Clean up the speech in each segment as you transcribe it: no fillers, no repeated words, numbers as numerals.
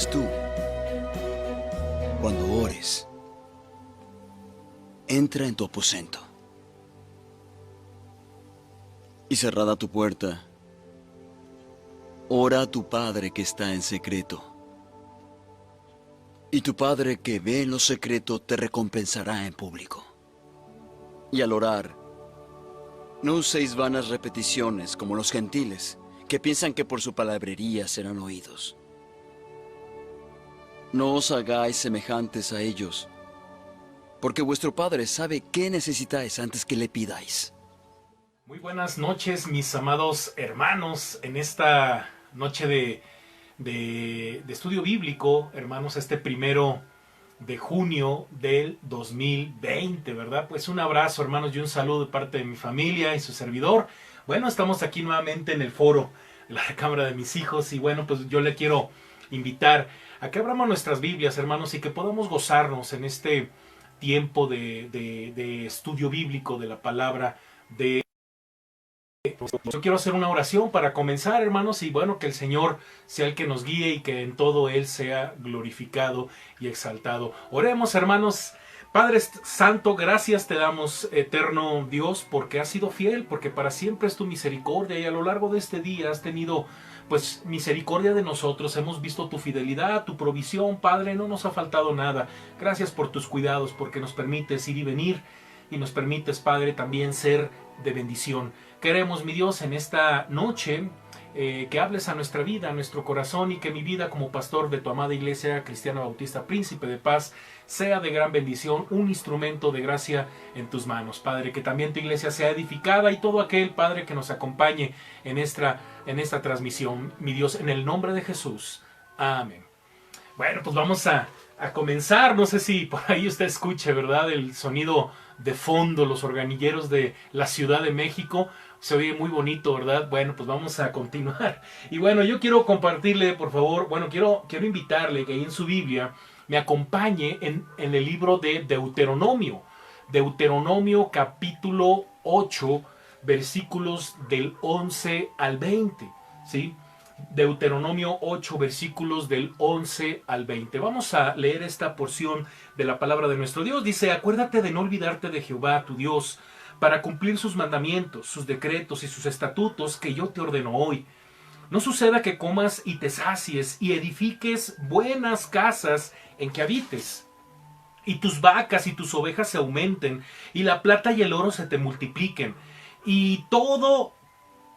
Mas tú, cuando ores, entra en tu aposento y cerrada tu puerta, ora a tu Padre que está en secreto. Y tu Padre que ve en lo secreto te recompensará en público. Y al orar, no uséis vanas repeticiones como los gentiles, que piensan que por su palabrería serán oídos. No os hagáis semejantes a ellos, porque vuestro Padre sabe qué necesitáis antes que le pidáis. Muy buenas noches, mis amados hermanos, en esta noche de estudio bíblico, hermanos, este 1 de junio del 2020, ¿verdad? Pues un abrazo, hermanos, y un saludo de parte de mi familia y su servidor. Bueno, estamos aquí nuevamente en el foro de la Cámara de mis hijos y bueno, pues yo le quiero invitar a que abramos nuestras Biblias, hermanos, y que podamos gozarnos en este tiempo de estudio bíblico de la palabra de... Yo quiero hacer una oración para comenzar, hermanos, y bueno, que el Señor sea el que nos guíe y que en todo Él sea glorificado y exaltado. Oremos, hermanos. Padre Santo, gracias te damos, eterno Dios, porque has sido fiel, porque para siempre es tu misericordia y a lo largo de este día has tenido pues misericordia de nosotros. Hemos visto tu fidelidad, tu provisión, Padre, no nos ha faltado nada. Gracias por tus cuidados, porque nos permites ir y venir y nos permites, Padre, también ser de bendición. Queremos, mi Dios, en esta noche que hables a nuestra vida, a nuestro corazón, y que mi vida como pastor de tu amada Iglesia Cristiana Bautista Príncipe de Paz sea de gran bendición, un instrumento de gracia en tus manos, Padre. Que también tu iglesia sea edificada y todo aquel, Padre, que nos acompañe en esta transmisión, mi Dios, en el nombre de Jesús. Amén. Bueno, pues vamos a comenzar. No sé si por ahí usted escuche, ¿verdad?, el sonido de fondo, los organilleros de la Ciudad de México. Se oye muy bonito, ¿verdad? Bueno, pues vamos a continuar. Y bueno, yo quiero compartirle, por favor, bueno, quiero invitarle que ahí en su Biblia me acompañe en el libro de Deuteronomio. Deuteronomio capítulo 8, versículos del 11 al 20, ¿sí? Deuteronomio 8, versículos del 11 al 20. Vamos a leer esta porción de la palabra de nuestro Dios. Dice: acuérdate de no olvidarte de Jehová tu Dios, para cumplir sus mandamientos, sus decretos y sus estatutos que yo te ordeno hoy. No suceda que comas y te sacies y edifiques buenas casas en que habites, y tus vacas y tus ovejas se aumenten, y la plata y el oro se te multipliquen, y todo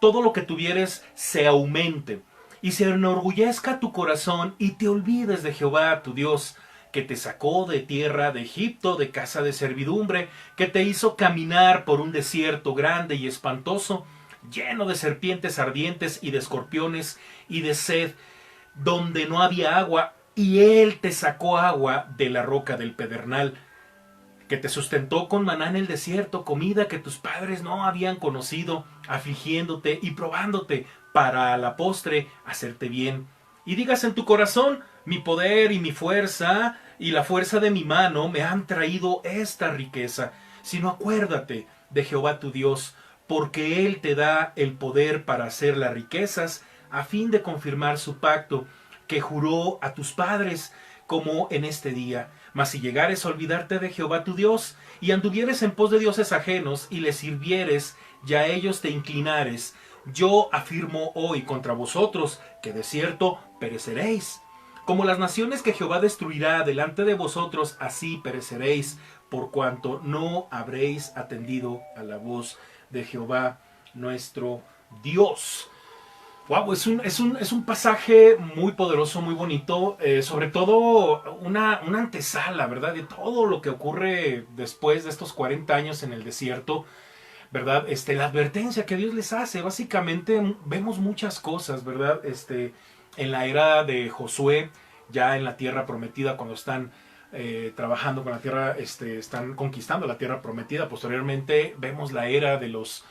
lo que tuvieres se aumente, y se enorgullezca tu corazón y te olvides de Jehová tu Dios, que te sacó de tierra de Egipto, de casa de servidumbre, que te hizo caminar por un desierto grande y espantoso, lleno de serpientes ardientes y de escorpiones y de sed, donde no había agua, y él te sacó agua de la roca del pedernal, que te sustentó con maná en el desierto, comida que tus padres no habían conocido, afligiéndote y probándote, para a la postre hacerte bien. Y digas en tu corazón: mi poder y mi fuerza y la fuerza de mi mano me han traído esta riqueza. Sino acuérdate de Jehová tu Dios, porque Él te da el poder para hacer las riquezas, a fin de confirmar su pacto que juró a tus padres, como en este día. Mas si llegares a olvidarte de Jehová tu Dios, y anduvieres en pos de dioses ajenos, y les sirvieres, y a ellos te inclinares, yo afirmo hoy contra vosotros, que de cierto pereceréis. Como las naciones que Jehová destruirá delante de vosotros, así pereceréis, por cuanto no habréis atendido a la voz de Jehová nuestro Dios. Wow, es un pasaje muy poderoso, muy bonito, sobre todo una antesala, ¿verdad?, de todo lo que ocurre después de estos 40 años en el desierto, ¿verdad? La advertencia que Dios les hace. Básicamente vemos muchas cosas, ¿verdad? En la era de Josué, ya en la tierra prometida, cuando están trabajando con la tierra, están conquistando la tierra prometida. Posteriormente vemos la era de los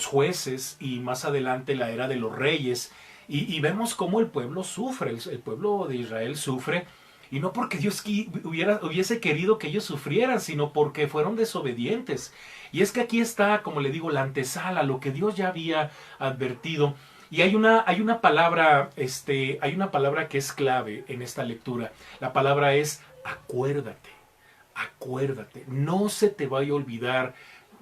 jueces, y más adelante la era de los reyes, y vemos cómo el pueblo sufre, el pueblo de Israel sufre, y no porque Dios hubiese querido que ellos sufrieran, sino porque fueron desobedientes. Y es que aquí está, como le digo, la antesala, lo que Dios ya había advertido. Y hay una palabra, hay una palabra que es clave en esta lectura. La palabra es acuérdate, acuérdate. No se te vaya a olvidar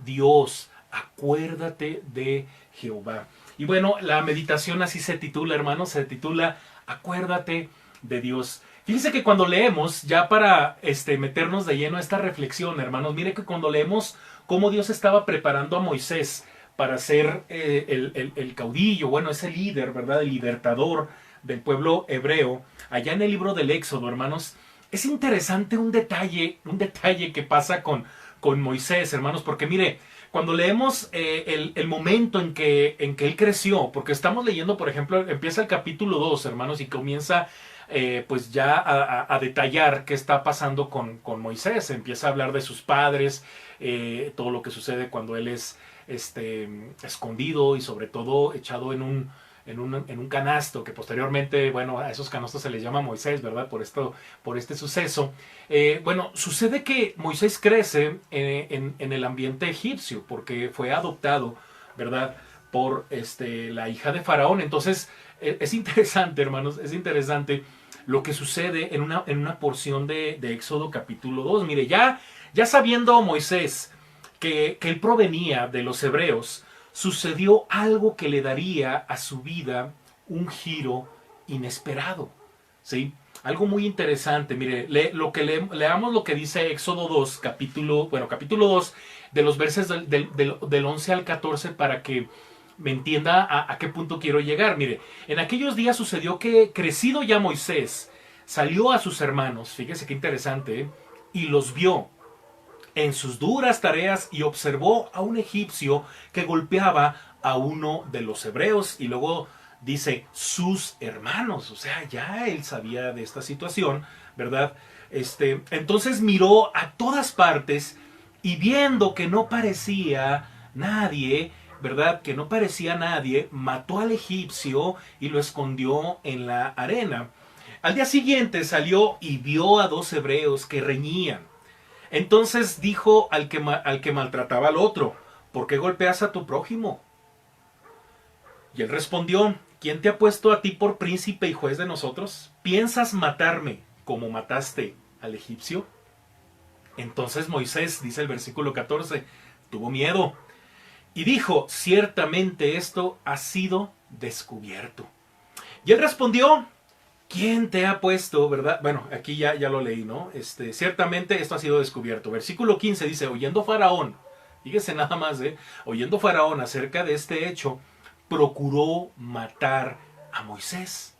Dios, acuérdate de Jehová. Y bueno, la meditación así se titula, hermanos, se titula Acuérdate de Dios. Fíjense que cuando leemos, ya para meternos de lleno a esta reflexión, hermanos, mire que cuando leemos cómo Dios estaba preparando a Moisés para ser el caudillo, bueno, ese líder, ¿verdad? El libertador del pueblo hebreo, allá en el libro del Éxodo, hermanos, es interesante un detalle que pasa con Moisés, hermanos, porque mire, cuando leemos el momento en que él creció, porque estamos leyendo, por ejemplo, empieza el capítulo 2, hermanos, y comienza pues ya a detallar qué está pasando con Moisés. Empieza a hablar de sus padres, todo lo que sucede cuando él es escondido y sobre todo echado en un canasto, que posteriormente, bueno, a esos canastos se les llama Moisés, ¿verdad? Por este suceso. Bueno, sucede que Moisés crece en el ambiente egipcio, porque fue adoptado, ¿verdad? Por la hija de Faraón. Entonces, es interesante, hermanos, es interesante lo que sucede en una porción de Éxodo capítulo 2. Mire, ya sabiendo Moisés que él provenía de los hebreos, sucedió algo que le daría a su vida un giro inesperado, ¿sí? Algo muy interesante. Mire, leamos lo que dice Éxodo 2, capítulo 2, de los versos del 11 al 14 para que me entienda a qué punto quiero llegar. Mire, en aquellos días sucedió que, crecido ya Moisés, salió a sus hermanos, fíjese qué interesante, y los vio en sus duras tareas y observó a un egipcio que golpeaba a uno de los hebreos, y luego dice sus hermanos, o sea, ya él sabía de esta situación, ¿verdad? Entonces miró a todas partes y viendo que no parecía nadie, ¿verdad? Que no parecía nadie, mató al egipcio y lo escondió en la arena. Al día siguiente salió y vio a dos hebreos que reñían. Entonces dijo al que maltrataba al otro, ¿por qué golpeas a tu prójimo? Y él respondió, ¿quién te ha puesto a ti por príncipe y juez de nosotros? ¿Piensas matarme como mataste al egipcio? Entonces Moisés, dice el versículo 14, tuvo miedo y dijo, ciertamente esto ha sido descubierto. Y él respondió, ¿quién te ha puesto, verdad? Bueno, aquí ya lo leí, ¿no? Ciertamente esto ha sido descubierto. Versículo 15 dice, oyendo Faraón, fíjese nada más, oyendo Faraón acerca de este hecho, procuró matar a Moisés.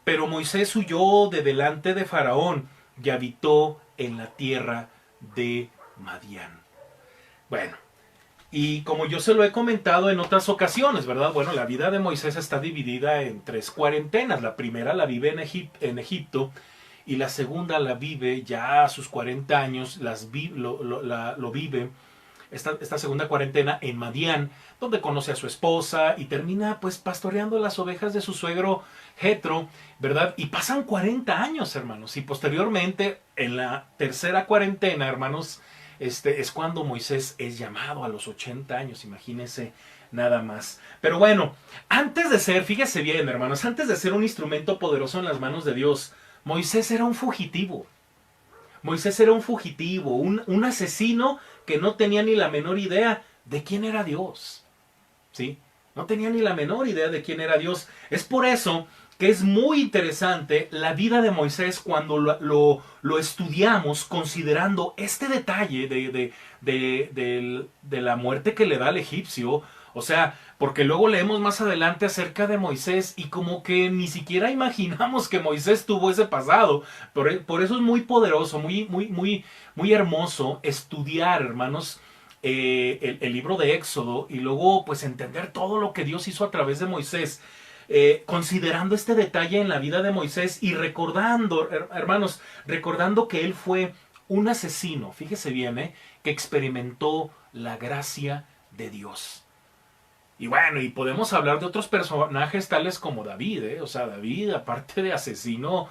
Pero Moisés huyó de delante de Faraón y habitó en la tierra de Madián. Bueno, y como yo se lo he comentado en otras ocasiones, ¿verdad? Bueno, la vida de Moisés está dividida en 3 cuarentenas. La primera la vive en Egipto y la segunda la vive ya a sus 40 años, lo vive esta segunda cuarentena en Madián, donde conoce a su esposa y termina pues pastoreando las ovejas de su suegro Jetro, ¿verdad? Y pasan 40 años, hermanos, y posteriormente en la tercera cuarentena, hermanos, es cuando Moisés es llamado a los 80 años, imagínense nada más. Pero bueno, antes de ser, fíjese bien, hermanos, antes de ser un instrumento poderoso en las manos de Dios, Moisés era un fugitivo. Moisés era un fugitivo, un asesino que no tenía ni la menor idea de quién era Dios. ¿Sí? No tenía ni la menor idea de quién era Dios. Es por eso que es muy interesante la vida de Moisés cuando lo estudiamos considerando este detalle de la muerte que le da al egipcio. O sea, porque luego leemos más adelante acerca de Moisés y como que ni siquiera imaginamos que Moisés tuvo ese pasado. Por eso es muy poderoso, muy hermoso estudiar, hermanos, el libro de Éxodo y luego pues entender todo lo que Dios hizo a través de Moisés. Considerando este detalle en la vida de Moisés y recordando, hermanos, recordando que él fue un asesino, fíjese bien, que experimentó la gracia de Dios. Y bueno, y podemos hablar de otros personajes tales como David, o sea, David, aparte de asesino,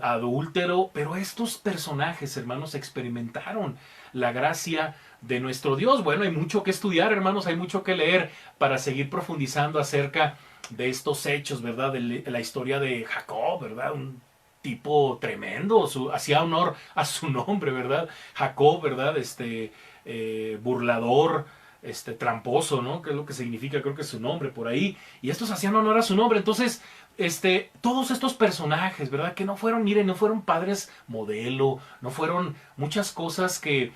adúltero, pero estos personajes, hermanos, experimentaron la gracia de nuestro Dios. Bueno, hay mucho que estudiar, hermanos, hay mucho que leer para seguir profundizando acerca de estos hechos, ¿verdad? De la historia de Jacob, ¿verdad? Un tipo tremendo, hacía honor a su nombre, ¿verdad? Jacob, ¿verdad? Burlador, tramposo, ¿no? Que es lo que significa, creo que es su nombre por ahí. Y estos hacían honor a su nombre. Entonces, todos estos personajes, ¿verdad? Que no fueron, miren, no fueron padres modelo, no fueron muchas cosas que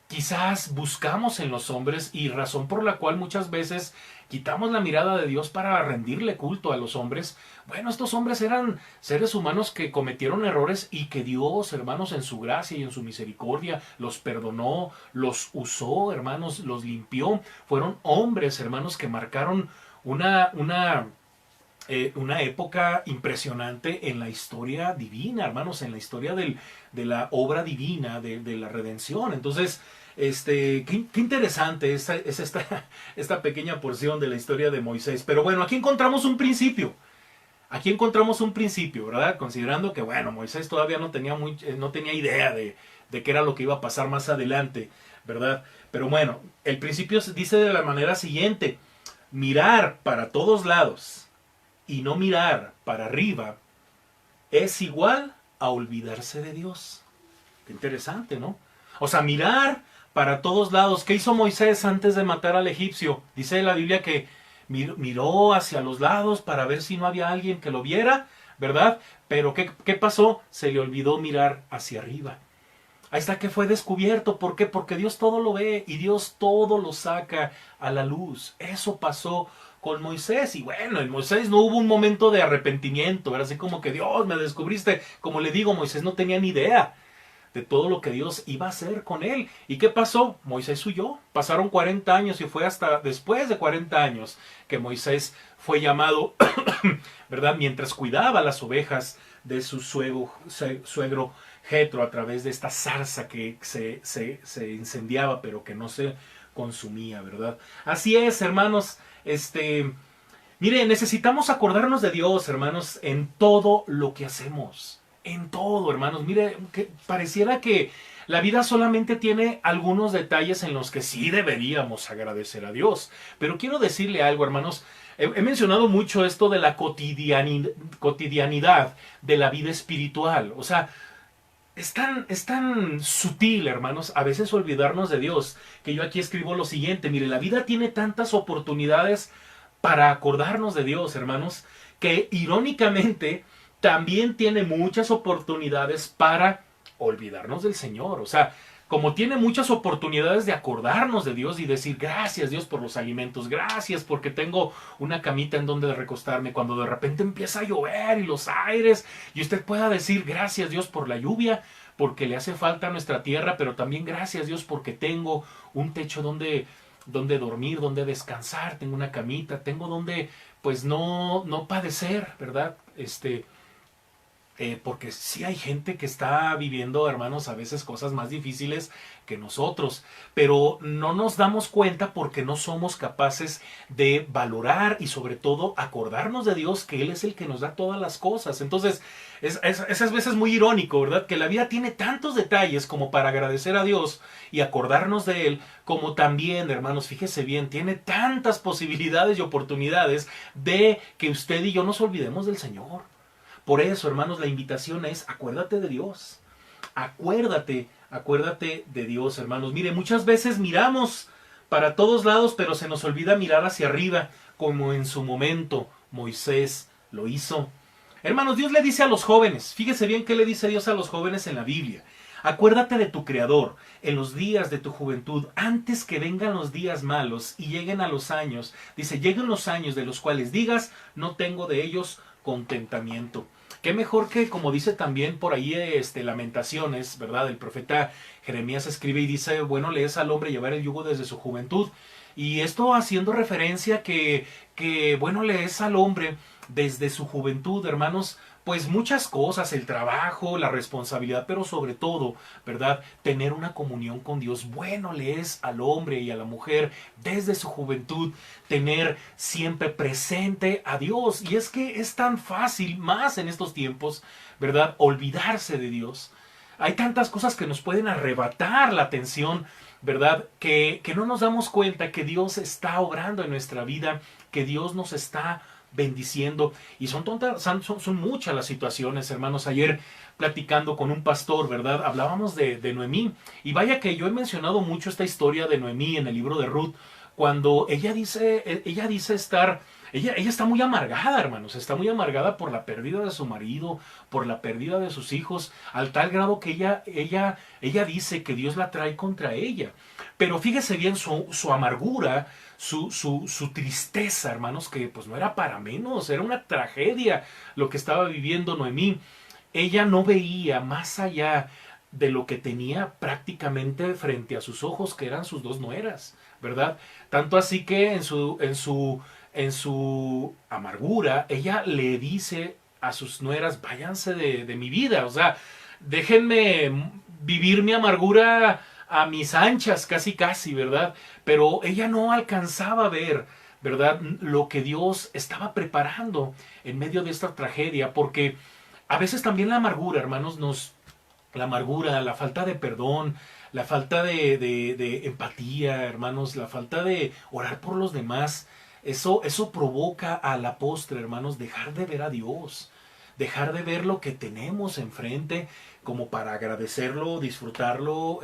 quizás buscamos en los hombres y razón por la cual muchas veces quitamos la mirada de Dios para rendirle culto a los hombres. Bueno, estos hombres eran seres humanos que cometieron errores y que Dios, hermanos, en su gracia y en su misericordia los perdonó, los usó, hermanos, los limpió. Fueron hombres, hermanos, que marcaron una época impresionante en la historia divina, hermanos, en la historia de la obra divina, de la redención. Entonces, qué interesante es esta pequeña porción de la historia de Moisés. Pero bueno, aquí encontramos un principio. Aquí encontramos un principio, ¿verdad? Considerando que, bueno, Moisés todavía no tenía idea de qué era lo que iba a pasar más adelante, ¿verdad? Pero bueno, el principio dice de la manera siguiente: mirar para todos lados y no mirar para arriba es igual a olvidarse de Dios. Qué interesante, ¿no? O sea, mirar para todos lados. ¿Qué hizo Moisés antes de matar al egipcio? Dice la Biblia que miró hacia los lados para ver si no había alguien que lo viera, ¿verdad? Pero ¿qué pasó? Se le olvidó mirar hacia arriba. Ahí está que fue descubierto. ¿Por qué? Porque Dios todo lo ve y Dios todo lo saca a la luz. Eso pasó con Moisés. Y bueno, en Moisés no hubo un momento de arrepentimiento. Era así como que Dios, me descubriste. Como le digo, Moisés no tenía ni idea de todo lo que Dios iba a hacer con él. ¿Y qué pasó? Moisés huyó. Pasaron 40 años y fue hasta después de 40 años que Moisés fue llamado, ¿verdad? Mientras cuidaba las ovejas de su suegro Jetro a través de esta zarza que se incendiaba pero que no se consumía, ¿verdad? Así es, hermanos. Mire, necesitamos acordarnos de Dios, hermanos, en todo lo que hacemos. En todo, hermanos. Mire, que pareciera que la vida solamente tiene algunos detalles en los que sí deberíamos agradecer a Dios. Pero quiero decirle algo, hermanos. He mencionado mucho esto de la cotidianidad de la vida espiritual. O sea, es tan sutil, hermanos, a veces olvidarnos de Dios, que yo aquí escribo lo siguiente. Mire, la vida tiene tantas oportunidades para acordarnos de Dios, hermanos, que irónicamente también tiene muchas oportunidades para olvidarnos del Señor. O sea, como tiene muchas oportunidades de acordarnos de Dios y decir gracias Dios por los alimentos, gracias porque tengo una camita en donde recostarme, cuando de repente empieza a llover y los aires, y usted pueda decir gracias Dios por la lluvia, porque le hace falta a nuestra tierra, pero también gracias Dios porque tengo un techo donde dormir, donde descansar, tengo una camita, tengo donde pues no padecer, ¿verdad? Porque sí hay gente que está viviendo, hermanos, a veces cosas más difíciles que nosotros, pero no nos damos cuenta porque no somos capaces de valorar y sobre todo acordarnos de Dios, que Él es el que nos da todas las cosas. Entonces, esas veces muy irónico, ¿verdad? Que la vida tiene tantos detalles como para agradecer a Dios y acordarnos de Él, como también, hermanos, fíjese bien, tiene tantas posibilidades y oportunidades de que usted y yo nos olvidemos del Señor. Por eso, hermanos, la invitación es acuérdate de Dios. Acuérdate de Dios, hermanos. Mire, muchas veces miramos para todos lados, pero se nos olvida mirar hacia arriba, como en su momento Moisés lo hizo. Hermanos, Dios le dice a los jóvenes, fíjese bien qué le dice Dios a los jóvenes en la Biblia. Acuérdate de tu Creador en los días de tu juventud, antes que vengan los días malos y lleguen a los años. Dice, lleguen los años de los cuales digas, no tengo de ellos contentamiento. Qué mejor que, como dice también por ahí Lamentaciones, ¿verdad? El profeta Jeremías escribe y dice, bueno, le es al hombre llevar el yugo desde su juventud. Y esto haciendo referencia que bueno, le es al hombre desde su juventud, hermanos, pues muchas cosas, el trabajo, la responsabilidad, pero sobre todo, ¿verdad? Tener una comunión con Dios. Bueno le es al hombre y a la mujer desde su juventud tener siempre presente a Dios. Y es que es tan fácil, más en estos tiempos, ¿verdad? Olvidarse de Dios. Hay tantas cosas que nos pueden arrebatar la atención, ¿verdad? Que no nos damos cuenta que Dios está obrando en nuestra vida, que Dios nos está bendiciendo. Y son muchas las situaciones, hermanos. Ayer platicando con un pastor, ¿verdad? Hablábamos de Noemí. Y vaya que yo he mencionado mucho esta historia de Noemí en el libro de Ruth, cuando ella dice estar... Ella está muy amargada, hermanos, está muy amargada por la pérdida de su marido, por la pérdida de sus hijos, al tal grado que ella dice que Dios la trae contra ella. Pero fíjese bien su amargura, su tristeza, hermanos, que pues no era para menos, era una tragedia lo que estaba viviendo Noemí. Ella no veía más allá de lo que tenía prácticamente frente a sus ojos, que eran sus dos nueras, ¿verdad? Tanto así que en su amargura, ella le dice a sus nueras, váyanse de mi vida, o sea, déjenme vivir mi amargura a mis anchas, casi casi, ¿verdad? Pero ella no alcanzaba a ver, ¿verdad?, lo que Dios estaba preparando en medio de esta tragedia, porque a veces también la amargura, hermanos, la amargura, la falta de perdón, la falta de empatía, hermanos, la falta de orar por los demás, eso provoca a la postre, hermanos, dejar de ver a Dios, dejar de ver lo que tenemos enfrente como para agradecerlo, disfrutarlo,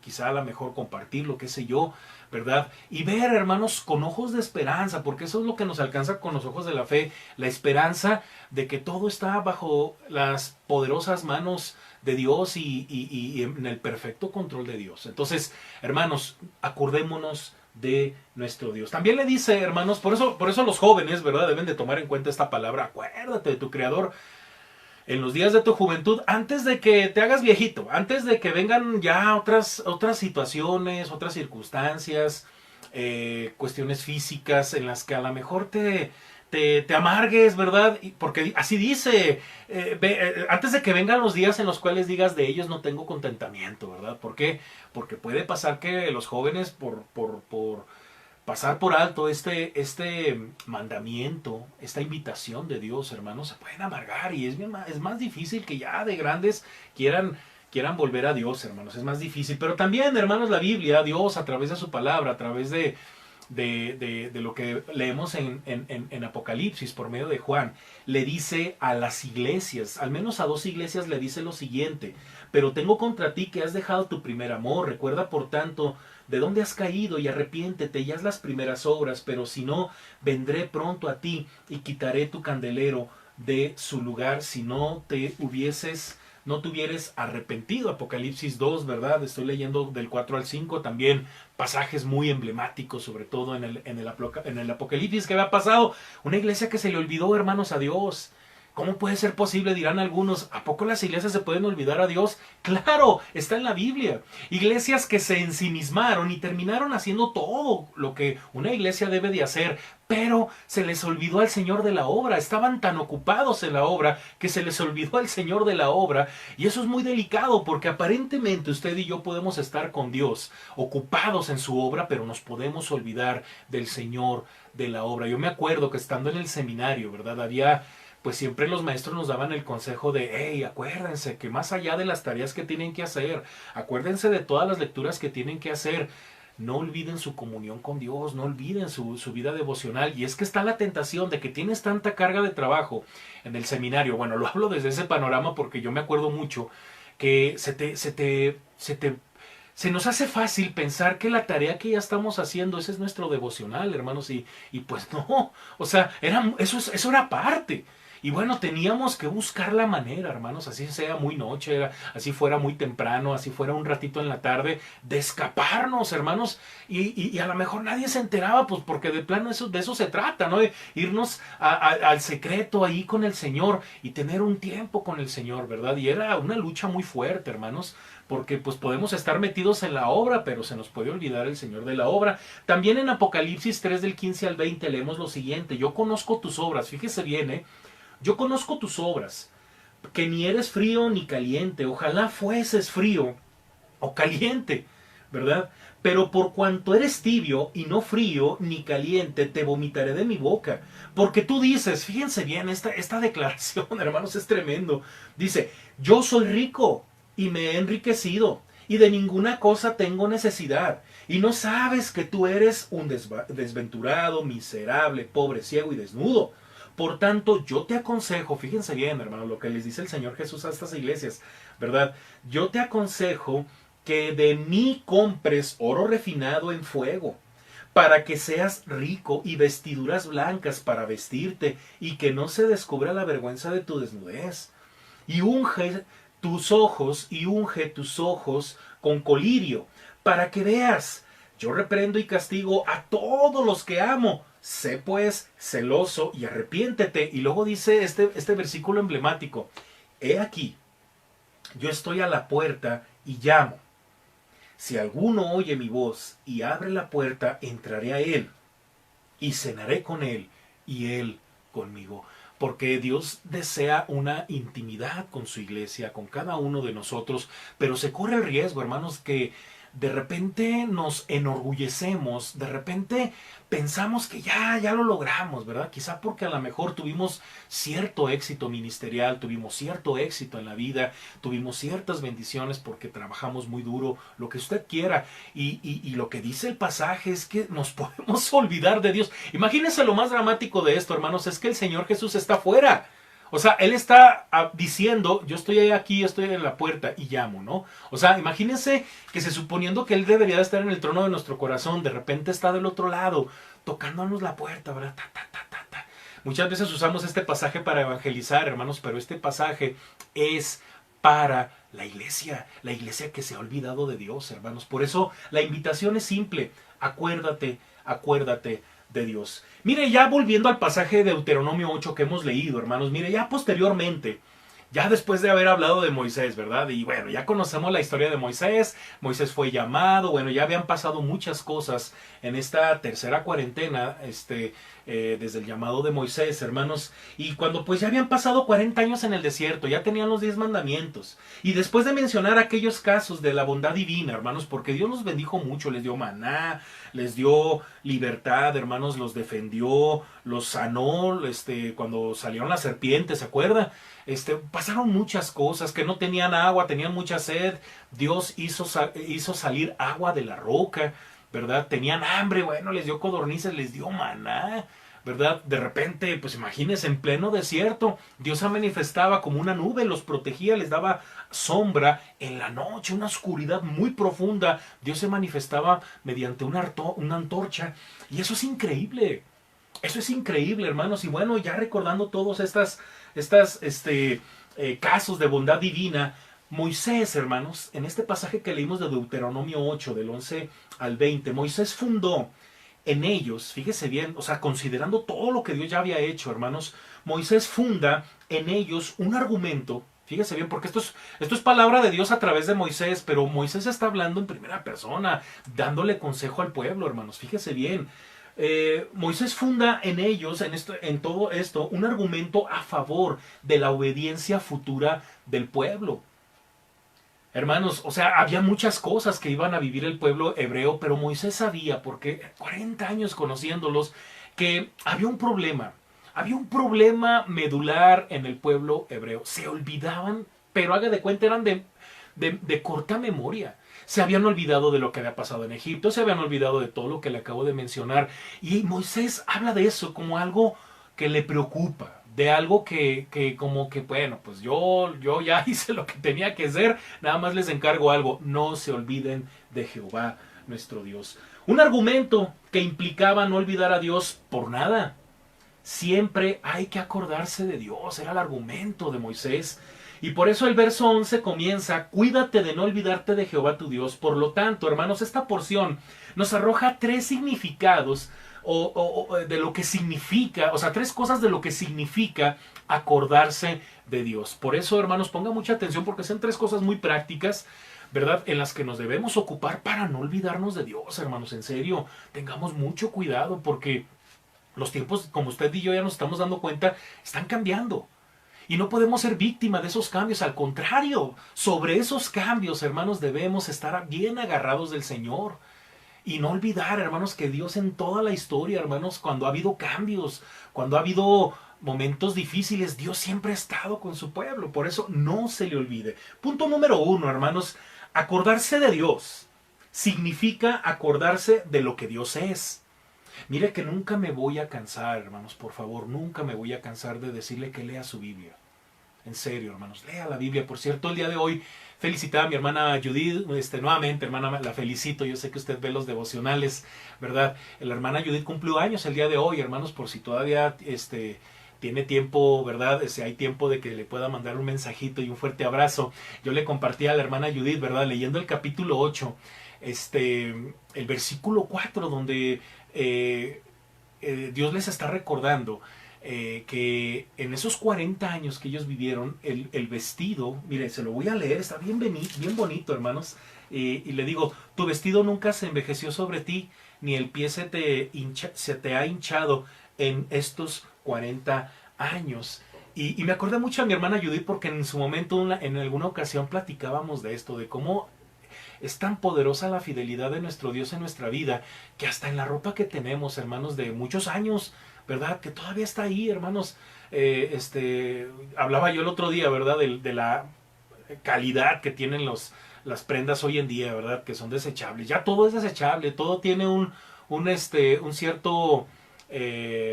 quizá a lo mejor compartirlo, qué sé yo, ¿verdad? Y ver, hermanos, con ojos de esperanza, porque eso es lo que nos alcanza con los ojos de la fe, la esperanza de que todo está bajo las poderosas manos de Dios y en el perfecto control de Dios. Entonces, hermanos, acordémonos de nuestro Dios. También le dice, hermanos, por eso los jóvenes, ¿verdad?, deben de tomar en cuenta esta palabra, acuérdate de tu Creador en los días de tu juventud, antes de que te hagas viejito, antes de que vengan ya otras situaciones, otras circunstancias, cuestiones físicas en las que a lo mejor te amargues, ¿verdad? Porque así dice, antes de que vengan los días en los cuales digas de ellos no tengo contentamiento, ¿verdad? ¿Por qué? Porque puede pasar que los jóvenes por pasar por alto este mandamiento, esta invitación de Dios, hermanos, se pueden amargar y es más difícil que ya de grandes quieran volver a Dios, hermanos, es más difícil. Pero también, hermanos, la Biblia, Dios a través de su palabra, a través de lo que leemos en Apocalipsis por medio de Juan, le dice a las iglesias, al menos a 2 iglesias le dice lo siguiente: pero tengo contra ti que has dejado tu primer amor, recuerda por tanto de dónde has caído y arrepiéntete y haz las primeras obras, pero si no, vendré pronto a ti y quitaré tu candelero de su lugar si no te hubieres arrepentido. Apocalipsis 2, ¿verdad? Estoy leyendo del 4 al 5, también pasajes muy emblemáticos, sobre todo en el Apocalipsis. ¿Qué había pasado? Una iglesia que se le olvidó, hermanos, a Dios. ¿Cómo puede ser posible? Dirán algunos. ¿A poco las iglesias se pueden olvidar a Dios? ¡Claro! Está en la Biblia. Iglesias que se ensimismaron y terminaron haciendo todo lo que una iglesia debe de hacer, pero se les olvidó al Señor de la obra. Estaban tan ocupados en la obra que se les olvidó al Señor de la obra. Y eso es muy delicado, porque aparentemente usted y yo podemos estar con Dios, ocupados en su obra, pero nos podemos olvidar del Señor de la obra. Yo me acuerdo que estando en el seminario, ¿verdad?, pues siempre los maestros nos daban el consejo de, hey, acuérdense que más allá de las tareas que tienen que hacer, acuérdense de todas las lecturas que tienen que hacer, no olviden su comunión con Dios, no olviden su vida devocional. Y es que está la tentación de que tienes tanta carga de trabajo en el seminario. Bueno, lo hablo desde ese panorama porque yo me acuerdo mucho que se nos hace fácil pensar que la tarea que ya estamos haciendo, ese es nuestro devocional, hermanos, y pues no, o sea, eso era parte. Y bueno, teníamos que buscar la manera, hermanos, así sea muy noche, así fuera muy temprano, así fuera un ratito en la tarde, de escaparnos, hermanos, y a lo mejor nadie se enteraba, pues porque de plano de eso se trata, ¿no? De irnos al secreto ahí con el Señor y tener un tiempo con el Señor, ¿verdad? Y era una lucha muy fuerte, hermanos, porque pues podemos estar metidos en la obra, pero se nos puede olvidar el Señor de la obra. También en Apocalipsis 3 del 15 al 20 leemos lo siguiente: yo conozco tus obras, fíjese bien, yo conozco tus obras, que ni eres frío ni caliente. Ojalá fueses frío o caliente, ¿verdad? Pero por cuanto eres tibio y no frío ni caliente, te vomitaré de mi boca. Porque tú dices, fíjense bien, esta declaración, hermanos, es tremendo. Dice, yo soy rico y me he enriquecido, y de ninguna cosa tengo necesidad, Y no sabes que tú eres un desventurado, miserable, pobre, ciego y desnudo. Por tanto, yo te aconsejo, fíjense bien, hermano, lo que les dice el Señor Jesús a estas iglesias, ¿verdad? Yo te aconsejo que de mí compres oro refinado en fuego, para que seas rico, y vestiduras blancas para vestirte, y que no se descubra la vergüenza de tu desnudez. Y unge tus ojos con colirio, para que veas. Yo reprendo y castigo a todos los que amo. Sé pues celoso y arrepiéntete. Y luego dice este versículo emblemático: he aquí, yo estoy a la puerta y llamo. Si alguno oye mi voz y abre la puerta, entraré a él y cenaré con él y él conmigo. Porque Dios desea una intimidad con su iglesia, con cada uno de nosotros, pero se corre el riesgo, hermanos, que de repente nos enorgullecemos, de repente pensamos que ya lo logramos, ¿verdad? Quizá porque a lo mejor tuvimos cierto éxito ministerial, tuvimos cierto éxito en la vida, tuvimos ciertas bendiciones porque trabajamos muy duro, lo que usted quiera. Y lo que dice el pasaje es que nos podemos olvidar de Dios. Imagínense lo más dramático de esto, hermanos, es que el Señor Jesús está afuera. O sea, Él está diciendo, yo estoy aquí, estoy en la puerta y llamo, ¿no? O sea, imagínense que suponiendo que Él debería de estar en el trono de nuestro corazón, de repente está del otro lado, tocándonos la puerta, ¿verdad? Ta, ta, ta, ta, ta. Muchas veces usamos este pasaje para evangelizar, hermanos, pero este pasaje es para la iglesia que se ha olvidado de Dios, hermanos. Por eso la invitación es simple: acuérdate de Dios. Mire, ya volviendo al pasaje de Deuteronomio 8 que hemos leído, hermanos, mire, ya posteriormente, ya después de haber hablado de Moisés, ¿verdad? Y bueno, ya conocemos la historia de Moisés. Moisés fue llamado, bueno, ya habían pasado muchas cosas en esta tercera cuarentena, desde el llamado de Moisés, hermanos. Y cuando pues ya habían pasado 40 años en el desierto, ya tenían los 10 mandamientos. Y después de mencionar aquellos casos de la bondad divina, hermanos, porque Dios los bendijo mucho, les dio maná, les dio libertad, hermanos, los defendió, los sanó, cuando salieron las serpientes, ¿se acuerda? Pasaron muchas cosas, que no tenían agua, tenían mucha sed. Dios hizo salir agua de la roca, ¿verdad? Tenían hambre, bueno, les dio codornices, les dio maná, ¿verdad? De repente, pues imagínense, en pleno desierto, Dios se manifestaba como una nube, los protegía, les daba sombra. En la noche, una oscuridad muy profunda, Dios se manifestaba mediante una antorcha. Y eso es increíble. Eso es increíble, hermanos. Y bueno, ya recordando todos estas casos de bondad divina, Moisés, hermanos, en este pasaje que leímos de Deuteronomio 8, del 11 al 20, Moisés fundó en ellos, fíjese bien, o sea, considerando todo lo que Dios ya había hecho, hermanos, Moisés funda en ellos un argumento. Fíjese bien, porque esto es palabra de Dios a través de Moisés, pero Moisés está hablando en primera persona, dándole consejo al pueblo, hermanos. Fíjese bien. Moisés funda en ellos, en todo esto, un argumento a favor de la obediencia futura del pueblo. Hermanos, o sea, había muchas cosas que iban a vivir el pueblo hebreo, pero Moisés sabía, porque 40 años conociéndolos, que había un problema. Había un problema medular en el pueblo hebreo. Se olvidaban, pero haga de cuenta, eran de corta memoria. Se habían olvidado de lo que había pasado en Egipto, se habían olvidado de todo lo que le acabo de mencionar. Y Moisés habla de eso como algo que le preocupa, de algo que como que, bueno, pues yo ya hice lo que tenía que hacer, nada más les encargo algo: no se olviden de Jehová nuestro Dios. Un argumento que implicaba no olvidar a Dios por nada. Siempre hay que acordarse de Dios, era el argumento de Moisés. Y por eso el verso 11 comienza: cuídate de no olvidarte de Jehová tu Dios. Por lo tanto, hermanos, esta porción nos arroja tres significados de lo que significa, o sea, tres cosas de lo que significa acordarse de Dios. Por eso, hermanos, ponga mucha atención, porque son tres cosas muy prácticas, ¿verdad?, en las que nos debemos ocupar para no olvidarnos de Dios, hermanos. En serio, tengamos mucho cuidado, porque los tiempos, como usted y yo ya nos estamos dando cuenta, están cambiando. Y no podemos ser víctima de esos cambios. Al contrario, sobre esos cambios, hermanos, debemos estar bien agarrados del Señor. Y no olvidar, hermanos, que Dios en toda la historia, hermanos, cuando ha habido cambios, cuando ha habido momentos difíciles, Dios siempre ha estado con su pueblo. Por eso no se le olvide. Punto número 1, hermanos: acordarse de Dios significa acordarse de lo que Dios es. Mire que nunca me voy a cansar, hermanos, por favor, nunca me voy a cansar de decirle que lea su Biblia. En serio, hermanos, lea la Biblia. Por cierto, el día de hoy felicitaba a mi hermana Judith, nuevamente, hermana, la felicito. Yo sé que usted ve los devocionales, ¿verdad? La hermana Judith cumplió años el día de hoy, hermanos, por si todavía tiene tiempo, ¿verdad? Si hay tiempo de que le pueda mandar un mensajito y un fuerte abrazo. Yo le compartí a la hermana Judith, ¿verdad? Leyendo el capítulo 8, el versículo 4, donde Dios les está recordando que en esos 40 años que ellos vivieron, el vestido, mire, se lo voy a leer, está bien bonito, hermanos, y le digo, tu vestido nunca se envejeció sobre ti, ni el pie se te ha hinchado en estos 40 años. Y me acordé mucho a mi hermana Judith porque en su momento, en alguna ocasión platicábamos de esto, de cómo es tan poderosa la fidelidad de nuestro Dios en nuestra vida, que hasta en la ropa que tenemos, hermanos, de muchos años, ¿verdad? Que todavía está ahí, hermanos. Hablaba yo el otro día, ¿verdad? De la calidad que tienen las prendas hoy en día, ¿verdad? Que son desechables. Ya todo es desechable, todo tiene un cierto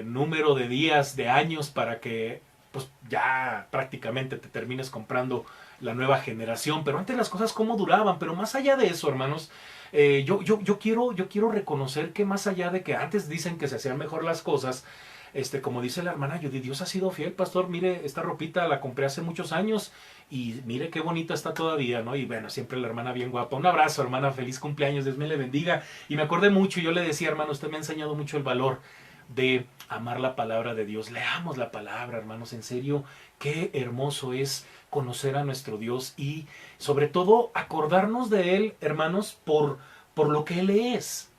número de días, de años para que pues ya prácticamente te termines comprando la nueva generación. Pero antes las cosas cómo duraban. Pero más allá de eso, hermanos, yo quiero reconocer que más allá de que antes dicen que se hacían mejor las cosas, como dice la hermana Judy, Dios ha sido fiel, pastor. Mire, esta ropita la compré hace muchos años y mire qué bonita está todavía, ¿no? Y bueno, siempre la hermana bien guapa. Un abrazo, hermana, feliz cumpleaños, Dios me le bendiga. Y me acordé mucho, yo le decía, hermano, usted me ha enseñado mucho el valor de amar la palabra de Dios. Leamos la palabra, hermanos, en serio, qué hermoso es conocer a nuestro Dios y sobre todo acordarnos de Él, hermanos, por lo que Él es.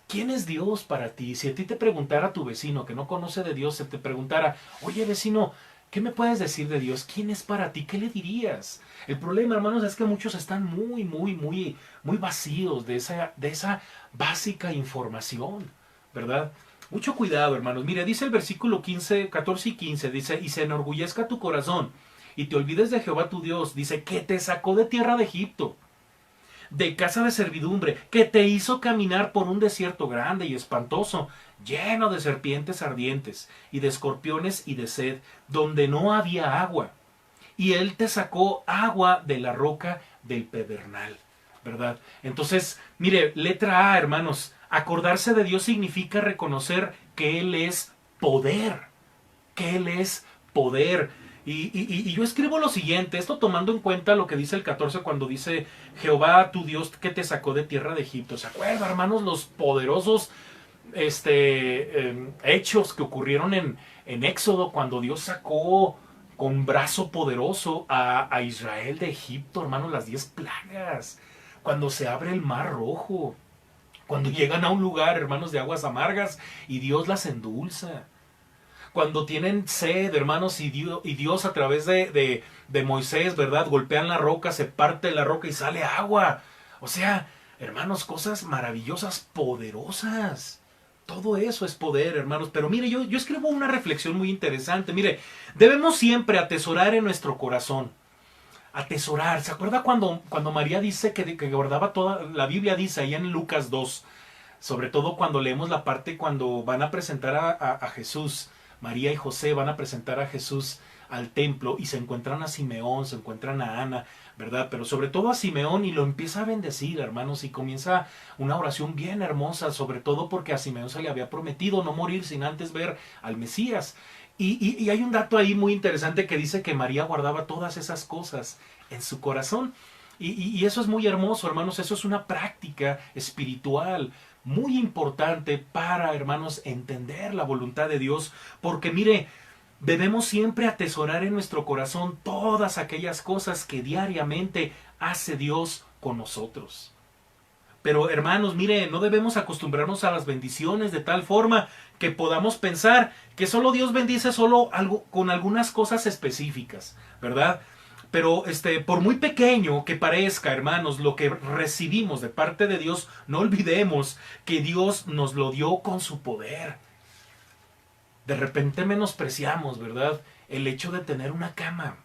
¿Quién es Dios para ti? Si a ti te preguntara tu vecino que no conoce de Dios, se te preguntara, oye vecino, ¿qué me puedes decir de Dios? ¿Quién es para ti? ¿Qué le dirías? El problema, hermanos, es que muchos están muy vacíos de esa básica información, ¿verdad? Mucho cuidado, hermanos. Mire, dice el versículo 14 y 15, dice, y se enorgullezca tu corazón, y te olvides de Jehová tu Dios, dice, que te sacó de tierra de Egipto, de casa de servidumbre, que te hizo caminar por un desierto grande y espantoso, lleno de serpientes ardientes, y de escorpiones y de sed, donde no había agua. Y Él te sacó agua de la roca del pedernal, ¿verdad? Entonces, mire, letra A, hermanos, acordarse de Dios significa reconocer que Él es poder, que Él es poder. Y yo escribo lo siguiente, esto tomando en cuenta lo que dice el 14 cuando dice Jehová tu Dios que te sacó de tierra de Egipto. ¿Se acuerdan, hermanos, los poderosos hechos que ocurrieron en Éxodo cuando Dios sacó con brazo poderoso a Israel de Egipto, hermanos, las 10 plagas, cuando se abre el mar rojo, cuando llegan a un lugar, hermanos, de aguas amargas y Dios las endulza? Cuando tienen sed, hermanos, y Dios a través de Moisés, ¿verdad? Golpean la roca, se parte la roca y sale agua. O sea, hermanos, cosas maravillosas, poderosas. Todo eso es poder, hermanos. Pero mire, yo escribo una reflexión muy interesante. Mire, debemos siempre atesorar en nuestro corazón. Atesorar. ¿Se acuerda cuando María dice que guardaba toda? La Biblia dice ahí en Lucas 2. Sobre todo cuando leemos la parte cuando van a presentar a Jesús. María y José van a presentar a Jesús al templo y se encuentran a Simeón, se encuentran a Ana, ¿verdad? Pero sobre todo a Simeón y lo empieza a bendecir, hermanos, y comienza una oración bien hermosa, sobre todo porque a Simeón se le había prometido no morir sin antes ver al Mesías. Y hay un dato ahí muy interesante que dice que María guardaba todas esas cosas en su corazón. Y eso es muy hermoso, hermanos, eso es una práctica espiritual muy importante para, hermanos, entender la voluntad de Dios, porque mire, debemos siempre atesorar en nuestro corazón todas aquellas cosas que diariamente hace Dios con nosotros. Pero, hermanos, mire, no debemos acostumbrarnos a las bendiciones de tal forma que podamos pensar que solo Dios bendice solo algo, con algunas cosas específicas, ¿verdad? Pero por muy pequeño que parezca, hermanos, lo que recibimos de parte de Dios, no olvidemos que Dios nos lo dio con su poder. De repente menospreciamos, ¿verdad?, el hecho de tener una cama.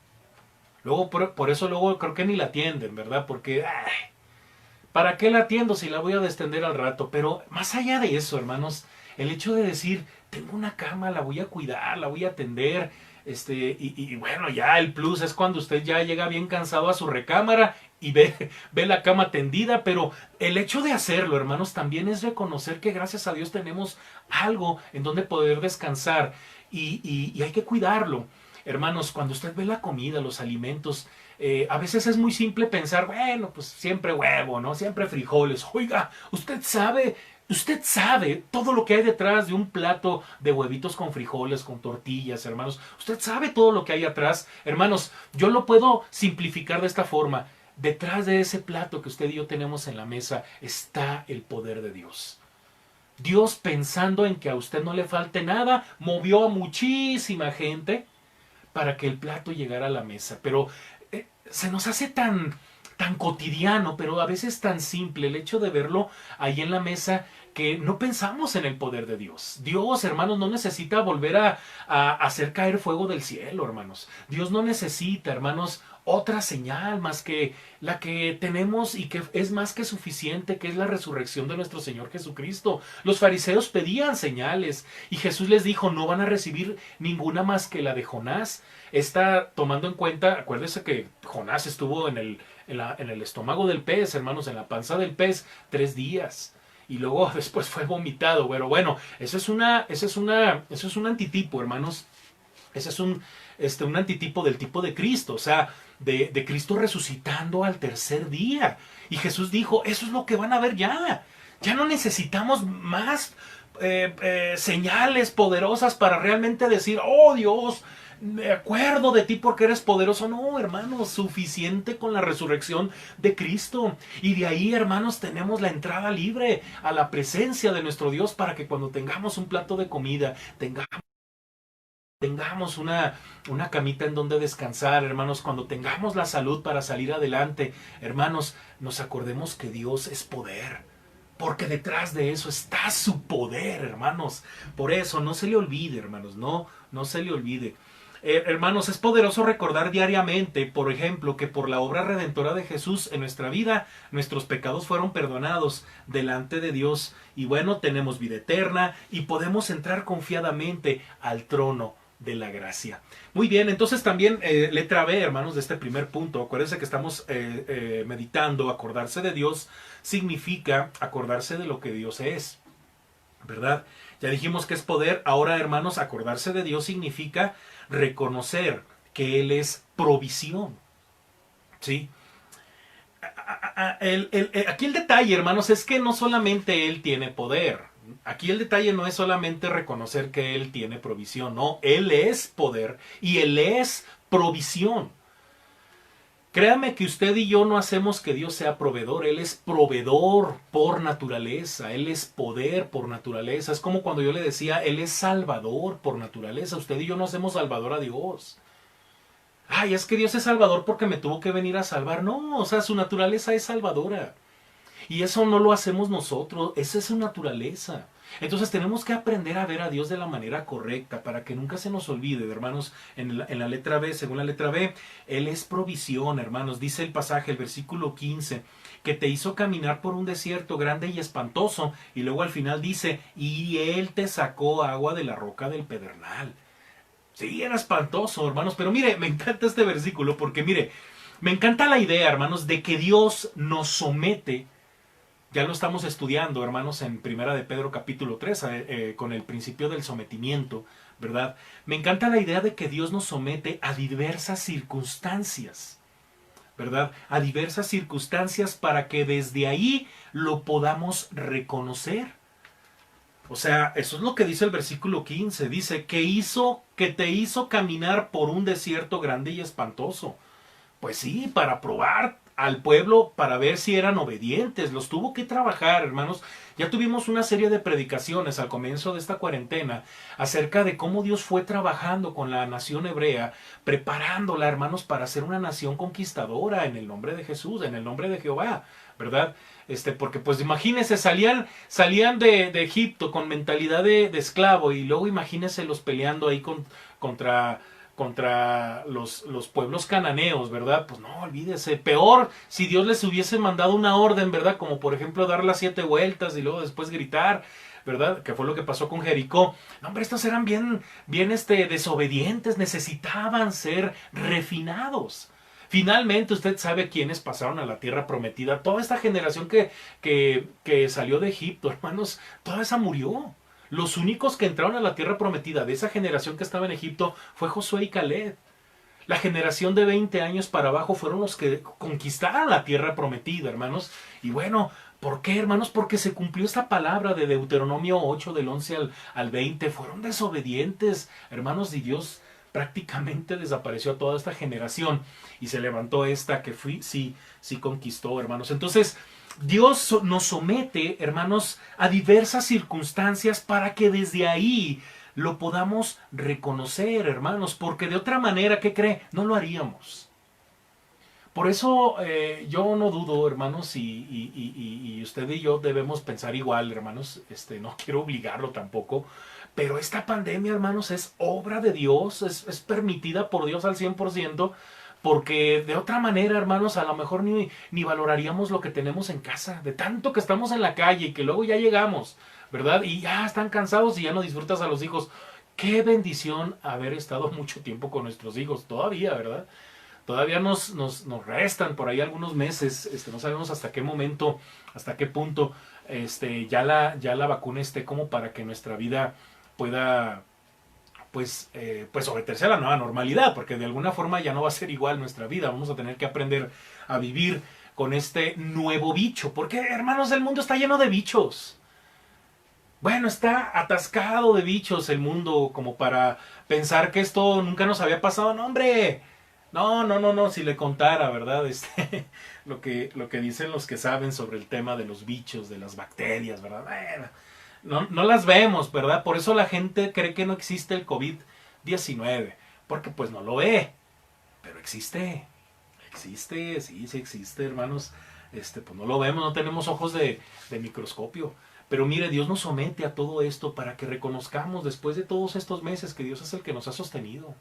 Luego, por eso luego creo que ni la atienden, ¿verdad? Porque ¿Para qué la atiendo si la voy a descender al rato? Pero más allá de eso, hermanos, el hecho de decir, tengo una cama, la voy a cuidar, la voy a atender, y bueno, ya el plus es cuando usted ya llega bien cansado a su recámara y ve la cama tendida, pero el hecho de hacerlo, hermanos, también es reconocer que gracias a Dios tenemos algo en donde poder descansar y hay que cuidarlo. Hermanos, cuando usted ve la comida, los alimentos, a veces es muy simple pensar, bueno, pues siempre huevo, ¿no? Siempre frijoles. Oiga, usted sabe todo lo que hay detrás de un plato de huevitos con frijoles, con tortillas, hermanos. Usted sabe todo lo que hay atrás. Hermanos, yo lo puedo simplificar de esta forma. Detrás de ese plato que usted y yo tenemos en la mesa está el poder de Dios. Dios, pensando en que a usted no le falte nada, movió a muchísima gente para que el plato llegara a la mesa. Pero se nos hace tan cotidiano, pero a veces tan simple el hecho de verlo ahí en la mesa, que no pensamos en el poder de Dios. Dios, hermanos, no necesita volver a hacer caer fuego del cielo, hermanos. Dios no necesita, hermanos, otra señal más que la que tenemos y que es más que suficiente, que es la resurrección de nuestro Señor Jesucristo. Los fariseos pedían señales y Jesús les dijo, no van a recibir ninguna más que la de Jonás. Está tomando en cuenta, acuérdense que Jonás estuvo en el estómago del pez, hermanos, en la panza del pez 3 días. Y luego después fue vomitado. Pero bueno, eso es un antitipo, hermanos. Ese es un antitipo del tipo de Cristo, o sea, de Cristo resucitando al tercer día. Y Jesús dijo, eso es lo que van a ver ya. Ya no necesitamos más señales poderosas para realmente decir, oh Dios, me acuerdo de ti porque eres poderoso. No, hermanos, suficiente con la resurrección de Cristo. Y de ahí, hermanos, tenemos la entrada libre a la presencia de nuestro Dios para que cuando tengamos un plato de comida, tengamos una camita en donde descansar, hermanos, cuando tengamos la salud para salir adelante, hermanos, nos acordemos que Dios es poder. Porque detrás de eso está su poder, hermanos. Por eso, no se le olvide, hermanos, no se le olvide. Hermanos, es poderoso recordar diariamente, por ejemplo, que por la obra redentora de Jesús en nuestra vida, nuestros pecados fueron perdonados delante de Dios. Y bueno, tenemos vida eterna y podemos entrar confiadamente al trono de la gracia. Muy bien, entonces también letra B, hermanos, de este primer punto. Acuérdense que estamos meditando. Acordarse de Dios significa acordarse de lo que Dios es, ¿verdad? Ya dijimos que es poder. Ahora, hermanos, acordarse de Dios significa reconocer que Él es provisión. ¿Sí? Aquí el detalle, hermanos, es que no solamente Él tiene poder. Aquí el detalle no es solamente reconocer que Él tiene provisión. No, Él es poder y Él es provisión. Créame que usted y yo no hacemos que Dios sea proveedor. Él es proveedor por naturaleza. Él es poder por naturaleza. Es como cuando yo le decía, Él es salvador por naturaleza. Usted y yo no hacemos salvador a Dios. Ay, es que Dios es salvador porque me tuvo que venir a salvar. No, o sea, su naturaleza es salvadora. Y eso no lo hacemos nosotros. Esa es su naturaleza. Entonces tenemos que aprender a ver a Dios de la manera correcta para que nunca se nos olvide, hermanos, en la letra B, según la letra B, Él es provisión, hermanos. Dice el pasaje, el versículo 15, que te hizo caminar por un desierto grande y espantoso. Y luego al final dice, y Él te sacó agua de la roca del pedernal. Sí, era espantoso, hermanos, pero mire, me encanta este versículo porque mire, me encanta la idea, hermanos, de que Dios nos somete. Ya lo estamos estudiando, hermanos, en Primera de Pedro capítulo 3, con el principio del sometimiento, ¿verdad? Me encanta la idea de que Dios nos somete a diversas circunstancias, ¿verdad? A diversas circunstancias para que desde ahí lo podamos reconocer. O sea, eso es lo que dice el versículo 15. Dice, que te hizo caminar por un desierto grande y espantoso. Pues sí, para probar al pueblo, para ver si eran obedientes. Los tuvo que trabajar, hermanos. Ya tuvimos una serie de predicaciones al comienzo de esta cuarentena acerca de cómo Dios fue trabajando con la nación hebrea, preparándola, hermanos, para ser una nación conquistadora en el nombre de Jesús, en el nombre de Jehová, ¿verdad? Porque pues imagínense, salían de Egipto con mentalidad de esclavo y luego imagínense los peleando ahí contra contra los pueblos cananeos, ¿verdad? Pues no, olvídese, peor si Dios les hubiese mandado una orden, ¿verdad? Como por ejemplo dar las 7 vueltas y luego después gritar, ¿verdad? Que fue lo que pasó con Jericó. No, hombre, estos eran bien desobedientes, necesitaban ser refinados. Finalmente usted sabe quiénes pasaron a la tierra prometida. Toda esta generación que salió de Egipto, hermanos, toda esa murió. Los únicos que entraron a la tierra prometida de esa generación que estaba en Egipto fue Josué y Caleb. La generación de 20 años para abajo fueron los que conquistaron la tierra prometida, hermanos. Y bueno, ¿por qué, hermanos? Porque se cumplió esta palabra de Deuteronomio 8, del 11 al 20. Fueron desobedientes, hermanos, y Dios prácticamente desapareció a toda esta generación y se levantó esta que sí conquistó, hermanos. Entonces, Dios nos somete, hermanos, a diversas circunstancias para que desde ahí lo podamos reconocer, hermanos, porque de otra manera, ¿qué cree? No lo haríamos. Por eso yo no dudo, hermanos, y usted y yo debemos pensar igual, hermanos. No quiero obligarlo tampoco, pero esta pandemia, hermanos, es obra de Dios, es permitida por Dios al 100%, porque de otra manera, hermanos, a lo mejor ni valoraríamos lo que tenemos en casa, de tanto que estamos en la calle y que luego ya llegamos, ¿verdad? Y ya están cansados y ya no disfrutas a los hijos. Qué bendición haber estado mucho tiempo con nuestros hijos, todavía, ¿verdad? Todavía nos restan por ahí algunos meses, no sabemos hasta qué momento, hasta qué punto ya la vacuna esté como para que nuestra vida pueda pues someterse a la nueva normalidad, porque de alguna forma ya no va a ser igual nuestra vida, vamos a tener que aprender a vivir con este nuevo bicho, porque hermanos, el mundo está lleno de bichos. Bueno, está atascado de bichos el mundo como para pensar que esto nunca nos había pasado. No, hombre, no, si le contara, ¿verdad? Lo que dicen los que saben sobre el tema de los bichos, de las bacterias, ¿verdad? Bueno, no las vemos, ¿verdad? Por eso la gente cree que no existe el COVID-19, porque pues no lo ve, pero existe, sí existe, hermanos. Pues no lo vemos, no tenemos ojos de microscopio. Pero mire, Dios nos somete a todo esto para que reconozcamos después de todos estos meses que Dios es el que nos ha sostenido.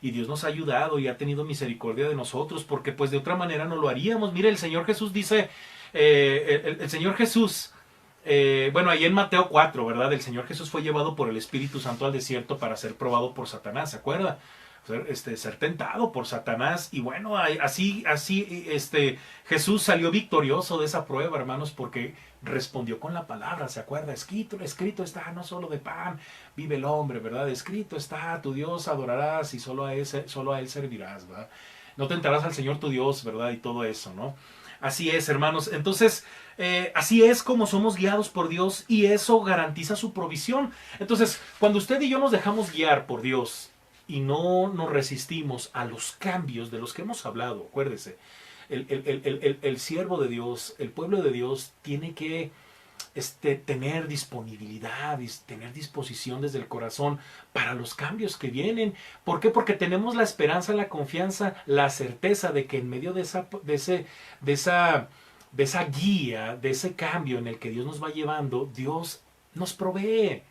Y Dios nos ha ayudado y ha tenido misericordia de nosotros, porque pues de otra manera no lo haríamos. Mire, el Señor Jesús dice, el Señor Jesús, bueno, ahí en Mateo 4, ¿verdad? El Señor Jesús fue llevado por el Espíritu Santo al desierto para ser probado por Satanás, ¿se acuerda? Ser tentado por Satanás. Y bueno, así Jesús salió victorioso de esa prueba, hermanos, porque respondió con la palabra, ¿se acuerda? Escrito está, no solo de pan vive el hombre, ¿verdad? Escrito está, tu Dios adorarás y solo a él servirás, ¿verdad? No tentarás al Señor tu Dios, ¿verdad? Y todo eso, ¿no? Así es, hermanos. Entonces, así es como somos guiados por Dios y eso garantiza su provisión. Entonces, cuando usted y yo nos dejamos guiar por Dios y no nos resistimos a los cambios de los que hemos hablado, acuérdese, el siervo de Dios, el pueblo de Dios tiene que tener disponibilidad, tener disposición desde el corazón para los cambios que vienen. ¿Por qué? Porque tenemos la esperanza, la confianza, la certeza de que en medio de esa guía, de ese cambio en el que Dios nos va llevando, Dios nos provee.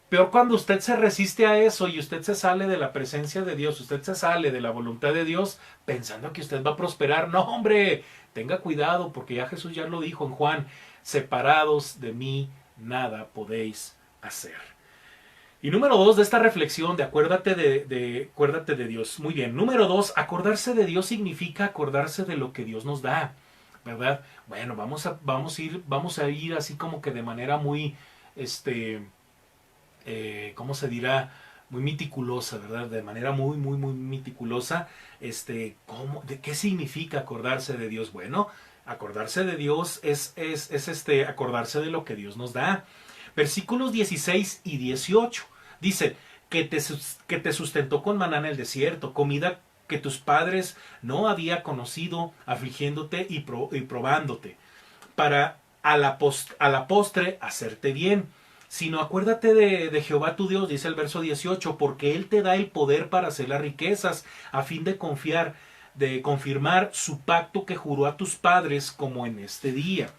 Peor cuando usted se resiste a eso y usted se sale de la presencia de Dios, usted se sale de la voluntad de Dios pensando que usted va a prosperar. No, hombre, tenga cuidado porque ya Jesús ya lo dijo en Juan, separados de mí nada podéis hacer. Y número 2 de esta reflexión de acuérdate de Dios. Muy bien. Número 2, acordarse de Dios significa acordarse de lo que Dios nos da, ¿verdad? Bueno, vamos a ir así como que de manera muy, ¿cómo se dirá? Muy meticulosa, ¿verdad? De manera muy meticulosa. ¿De qué significa acordarse de Dios? Bueno, acordarse de Dios es acordarse de lo que Dios nos da. Versículos 16 y 18. Dice, que te sustentó con maná en el desierto, comida que tus padres no había conocido, afligiéndote y probándote, para a la postre hacerte bien. Sino acuérdate de Jehová tu Dios, dice el verso 18, porque Él te da el poder para hacer las riquezas, a fin de confirmar su pacto que juró a tus padres como en este día.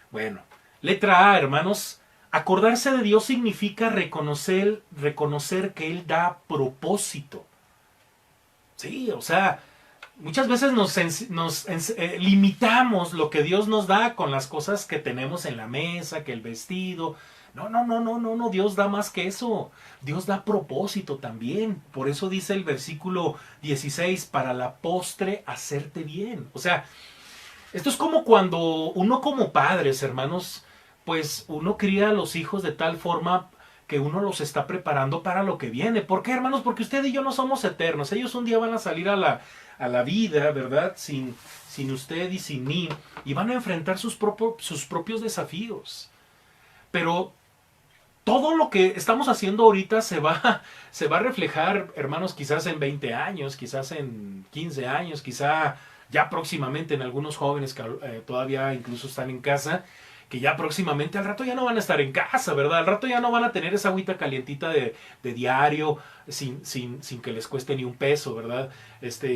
Bueno, letra A, hermanos, Acordarse de Dios significa reconocer que Él da propósito. Sí, o sea, muchas veces limitamos lo que Dios nos da con las cosas que tenemos en la mesa, que el vestido. No, Dios da más que eso. Dios da propósito también. Por eso dice el versículo 16, para la postre hacerte bien. O sea, esto es como cuando uno como padres, hermanos, pues uno cría a los hijos de tal forma que uno los está preparando para lo que viene. ¿Por qué, hermanos? Porque usted y yo no somos eternos. Ellos un día van a salir a la vida, ¿verdad? Sin usted y sin mí. Y van a enfrentar sus propios desafíos. Pero todo lo que estamos haciendo ahorita se va a reflejar, hermanos, quizás en 20 años, quizás en 15 años, quizá ya próximamente en algunos jóvenes que todavía incluso están en casa, que ya próximamente al rato ya no van a estar en casa, ¿verdad? Al rato ya no van a tener esa agüita calientita de diario sin que les cueste ni un peso, ¿verdad?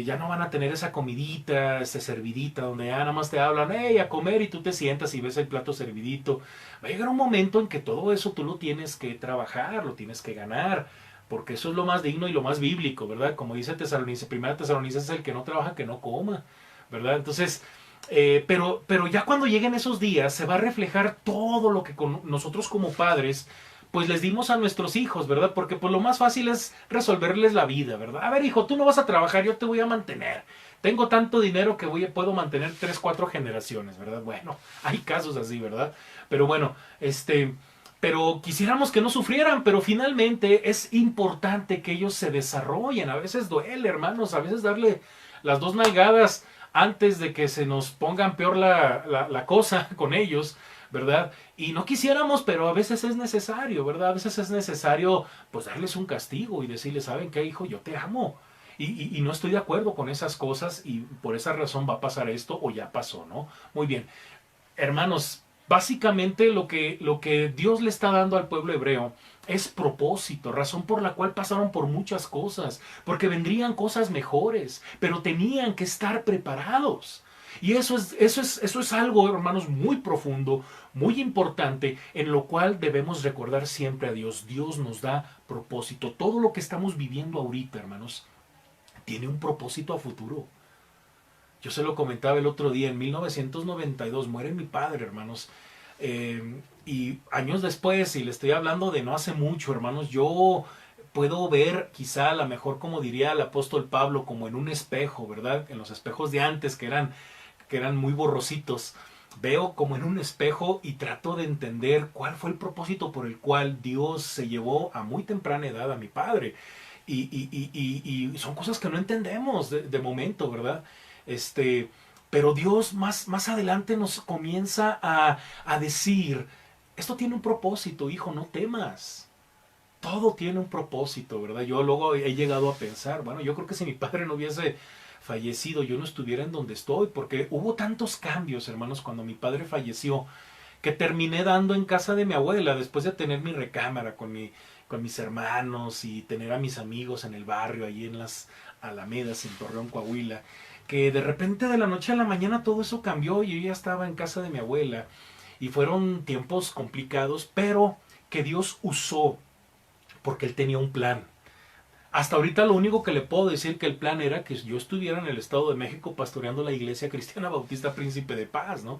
Ya no van a tener esa comidita, servidita, donde ya nada más te hablan, hey, a comer, y tú te sientas y ves el plato servidito. Va a llegar un momento en que todo eso tú lo tienes que trabajar, lo tienes que ganar, porque eso es lo más digno y lo más bíblico, ¿verdad? Como dice Tesalonicenses, primera Tesalonicenses, es el que no trabaja, que no coma, ¿verdad? Entonces, pero ya cuando lleguen esos días se va a reflejar todo lo que nosotros como padres pues les dimos a nuestros hijos, ¿verdad? Porque pues lo más fácil es resolverles la vida, ¿verdad? A ver, hijo, tú no vas a trabajar, yo te voy a mantener. Tengo tanto dinero que puedo mantener 3, 4 generaciones, ¿verdad? Bueno, hay casos así, ¿verdad? Pero bueno, pero quisiéramos que no sufrieran, pero finalmente es importante que ellos se desarrollen. A veces duele, hermanos, a veces darle las 2 nalgadas antes de que se nos pongan peor la cosa con ellos, ¿verdad? Y no quisiéramos, pero a veces es necesario, ¿verdad? A veces es necesario pues darles un castigo y decirles, ¿saben qué, hijo? Yo te amo. Y no estoy de acuerdo con esas cosas y por esa razón va a pasar esto o ya pasó, ¿no? Muy bien. Hermanos, básicamente lo que Dios le está dando al pueblo hebreo es propósito, razón por la cual pasaron por muchas cosas, porque vendrían cosas mejores, pero tenían que estar preparados. Y eso es algo, hermanos, muy profundo, muy importante, en lo cual debemos recordar siempre a Dios. Dios nos da propósito. Todo lo que estamos viviendo ahorita, hermanos, tiene un propósito a futuro. Yo se lo comentaba el otro día, en 1992 muere mi padre, hermanos. Y años después, y le estoy hablando de no hace mucho, hermanos, yo puedo ver quizá a lo mejor, como diría el apóstol Pablo, como en un espejo, ¿verdad? En los espejos de antes que eran muy borrositos. Veo como en un espejo y trato de entender cuál fue el propósito por el cual Dios se llevó a muy temprana edad a mi padre. Y son cosas que no entendemos de momento, ¿verdad? Pero Dios más adelante nos comienza a decir, esto tiene un propósito, hijo, no temas. Todo tiene un propósito, ¿verdad? Yo luego he llegado a pensar, bueno, yo creo que si mi padre no hubiese fallecido, yo no estuviera en donde estoy, porque hubo tantos cambios, hermanos, cuando mi padre falleció, que terminé dando en casa de mi abuela, después de tener mi recámara con mis hermanos y tener a mis amigos en el barrio, ahí en las Alamedas, en Torreón, Coahuila, que de repente de la noche a la mañana todo eso cambió y yo ya estaba en casa de mi abuela. Y fueron tiempos complicados, pero que Dios usó porque Él tenía un plan. Hasta ahorita lo único que le puedo decir que el plan era que yo estuviera en el Estado de México pastoreando la Iglesia Cristiana Bautista Príncipe de Paz, ¿no?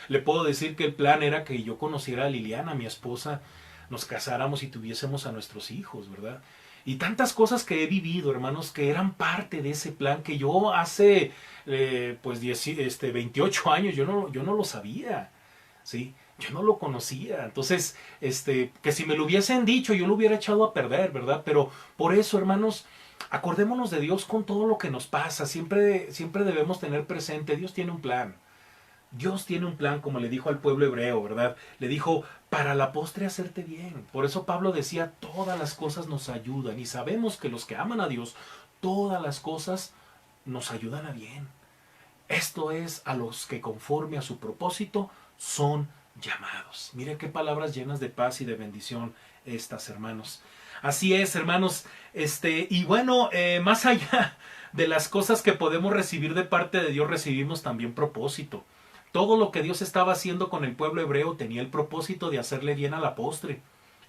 Le puedo decir que el plan era que yo conociera a Liliana, mi esposa, nos casáramos y tuviésemos a nuestros hijos, ¿verdad? Y tantas cosas que he vivido, hermanos, que eran parte de ese plan que yo hace, 28 años, yo no lo sabía, ¿sí? Yo no lo conocía. Entonces, que si me lo hubiesen dicho, yo lo hubiera echado a perder, ¿verdad? Pero por eso, hermanos, acordémonos de Dios con todo lo que nos pasa. Siempre debemos tener presente, Dios tiene un plan. Dios tiene un plan, como le dijo al pueblo hebreo, ¿verdad? Le dijo, para la postre hacerte bien. Por eso Pablo decía, todas las cosas nos ayudan. Y sabemos que los que aman a Dios, todas las cosas nos ayudan a bien. Esto es a los que conforme a su propósito son llamados. Mire qué palabras llenas de paz y de bendición estas, hermanos. Así es, hermanos. Y bueno, más allá de las cosas que podemos recibir de parte de Dios, recibimos también propósito. Todo lo que Dios estaba haciendo con el pueblo hebreo tenía el propósito de hacerle bien a la postre.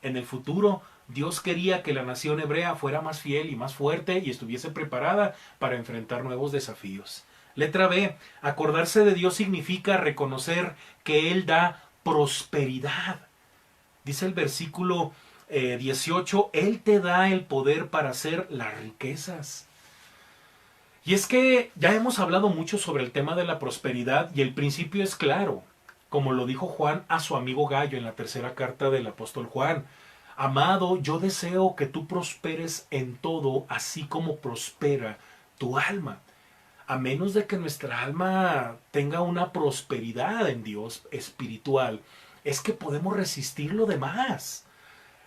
En el futuro, Dios quería que la nación hebrea fuera más fiel y más fuerte y estuviese preparada para enfrentar nuevos desafíos. Letra B. Acordarse de Dios significa reconocer que Él da prosperidad. Dice el versículo 18, Él te da el poder para hacer las riquezas. Y es que ya hemos hablado mucho sobre el tema de la prosperidad y el principio es claro, como lo dijo Juan a su amigo Gallo en la tercera carta del apóstol Juan. Amado, yo deseo que tú prosperes en todo, así como prospera tu alma. A menos de que nuestra alma tenga una prosperidad en Dios espiritual, es que podemos resistir lo demás.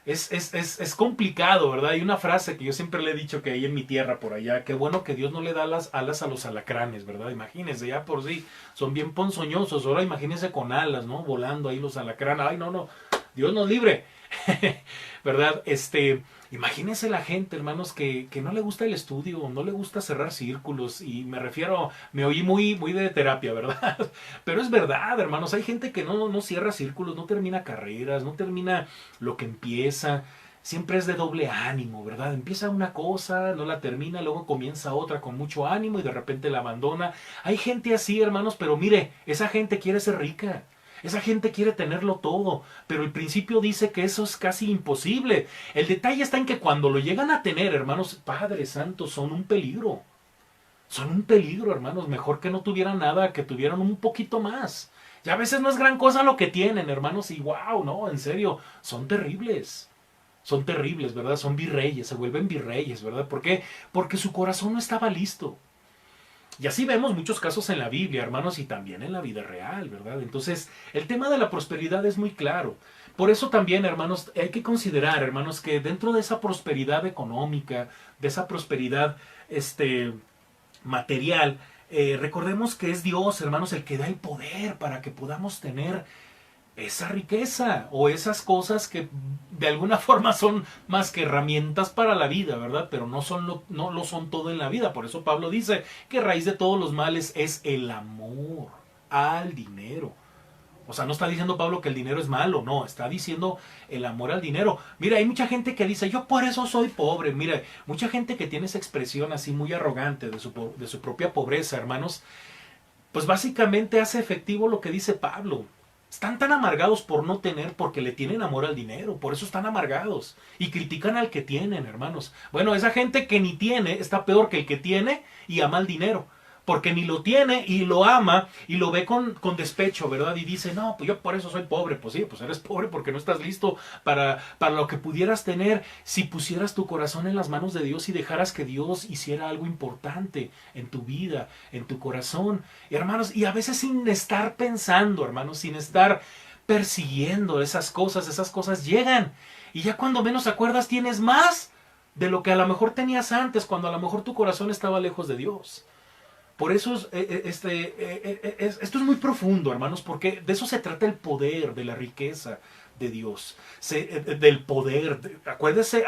Es complicado, ¿verdad? Hay una frase que yo siempre le he dicho que hay en mi tierra por allá, qué bueno que Dios no le da las alas a los alacranes, ¿verdad? Imagínense, ya por sí son bien ponzoñosos, ahora imagínense con alas, ¿no? Volando ahí los alacranes, ay no, Dios nos libre, ¿verdad? Imagínense la gente, hermanos, que no le gusta el estudio, no le gusta cerrar círculos, y me refiero, me oí muy de terapia, ¿verdad? Pero es verdad, hermanos, hay gente que no cierra círculos, no termina carreras, no termina lo que empieza, siempre es de doble ánimo, ¿verdad? Empieza una cosa, no la termina, luego comienza otra con mucho ánimo y de repente la abandona. Hay gente así, hermanos, pero mire, esa gente quiere ser rica. Esa gente quiere tenerlo todo, pero el principio dice que eso es casi imposible. El detalle está en que cuando lo llegan a tener, hermanos, Padre Santo, son un peligro. Son un peligro, hermanos. Mejor que no tuvieran nada, que tuvieran un poquito más. Y a veces no es gran cosa lo que tienen, hermanos, y wow, no, en serio, son terribles. Son terribles, ¿verdad? Son virreyes, se vuelven virreyes, ¿verdad? ¿Por qué? Porque su corazón no estaba listo. Y así vemos muchos casos en la Biblia, hermanos, y también en la vida real, ¿verdad? Entonces, el tema de la prosperidad es muy claro. Por eso también, hermanos, hay que considerar, hermanos, que dentro de esa prosperidad económica, de esa prosperidad material, recordemos que es Dios, hermanos, el que da el poder para que podamos tener esa riqueza o esas cosas que de alguna forma son más que herramientas para la vida, ¿verdad? Pero no lo son todo en la vida. Por eso Pablo dice que raíz de todos los males es el amor al dinero. O sea, no está diciendo Pablo que el dinero es malo, no, está diciendo el amor al dinero. Mira, hay mucha gente que dice, yo por eso soy pobre. Mira, mucha gente que tiene esa expresión así muy arrogante de su propia pobreza, hermanos, pues básicamente hace efectivo lo que dice Pablo. Están tan amargados por no tener porque le tienen amor al dinero. Por eso están amargados. Y critican al que tienen, hermanos. Bueno, esa gente que ni tiene está peor que el que tiene y ama el dinero. Porque ni lo tiene y lo ama y lo ve con despecho, ¿verdad? Y dice, no, pues yo por eso soy pobre. Pues sí, pues eres pobre porque no estás listo para lo que pudieras tener si pusieras tu corazón en las manos de Dios y dejaras que Dios hiciera algo importante en tu vida, en tu corazón. Y, hermanos, y a veces sin estar pensando, hermanos, sin estar persiguiendo esas cosas llegan. Y ya cuando menos acuerdas tienes más de lo que a lo mejor tenías antes, cuando a lo mejor tu corazón estaba lejos de Dios. Por eso esto es muy profundo, hermanos, porque de eso se trata el poder, de la riqueza de Dios, del poder. Acuérdese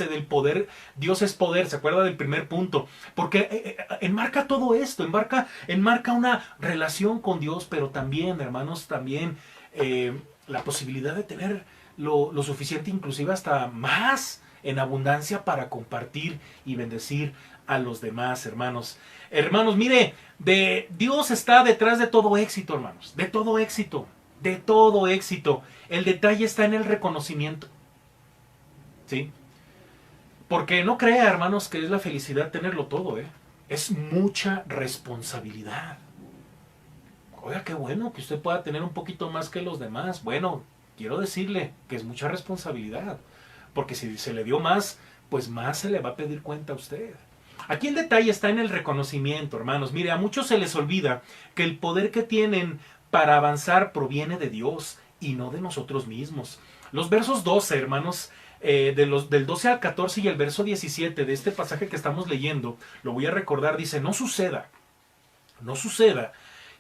del poder. Dios es poder, ¿se acuerda del primer punto? Porque enmarca todo esto, enmarca una relación con Dios, pero también, hermanos, también la posibilidad de tener lo suficiente, inclusive hasta más en abundancia para compartir y bendecir a los demás, hermanos. Hermanos, mire, Dios está detrás de todo éxito, hermanos. De todo éxito. De todo éxito. El detalle está en el reconocimiento. ¿Sí? Porque no crea, hermanos, que es la felicidad tenerlo todo, ¿eh? Es mucha responsabilidad. Oiga, qué bueno que usted pueda tener un poquito más que los demás. Bueno, quiero decirle que es mucha responsabilidad. Porque si se le dio más, pues más se le va a pedir cuenta a usted. Aquí el detalle está en el reconocimiento, hermanos. Mire, a muchos se les olvida que el poder que tienen para avanzar proviene de Dios y no de nosotros mismos. Los versos 12, hermanos, del 12 al 14 y el verso 17 de este pasaje que estamos leyendo, lo voy a recordar, dice, no suceda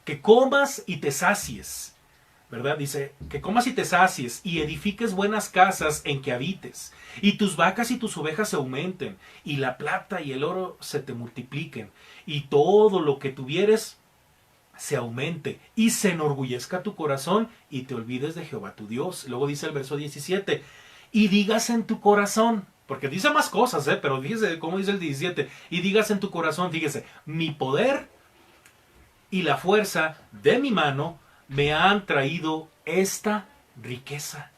que comas y te sacies, ¿verdad? Dice, que comas y te sacies y edifiques buenas casas en que habites, y tus vacas y tus ovejas se aumenten, y la plata y el oro se te multipliquen, y todo lo que tuvieres se aumente y se enorgullezca tu corazón y te olvides de Jehová tu Dios. Luego dice el verso 17, y digas en tu corazón, porque dice más cosas, pero fíjese cómo dice el 17, y digas en tu corazón, fíjese, mi poder y la fuerza de mi mano me han traído esta riqueza.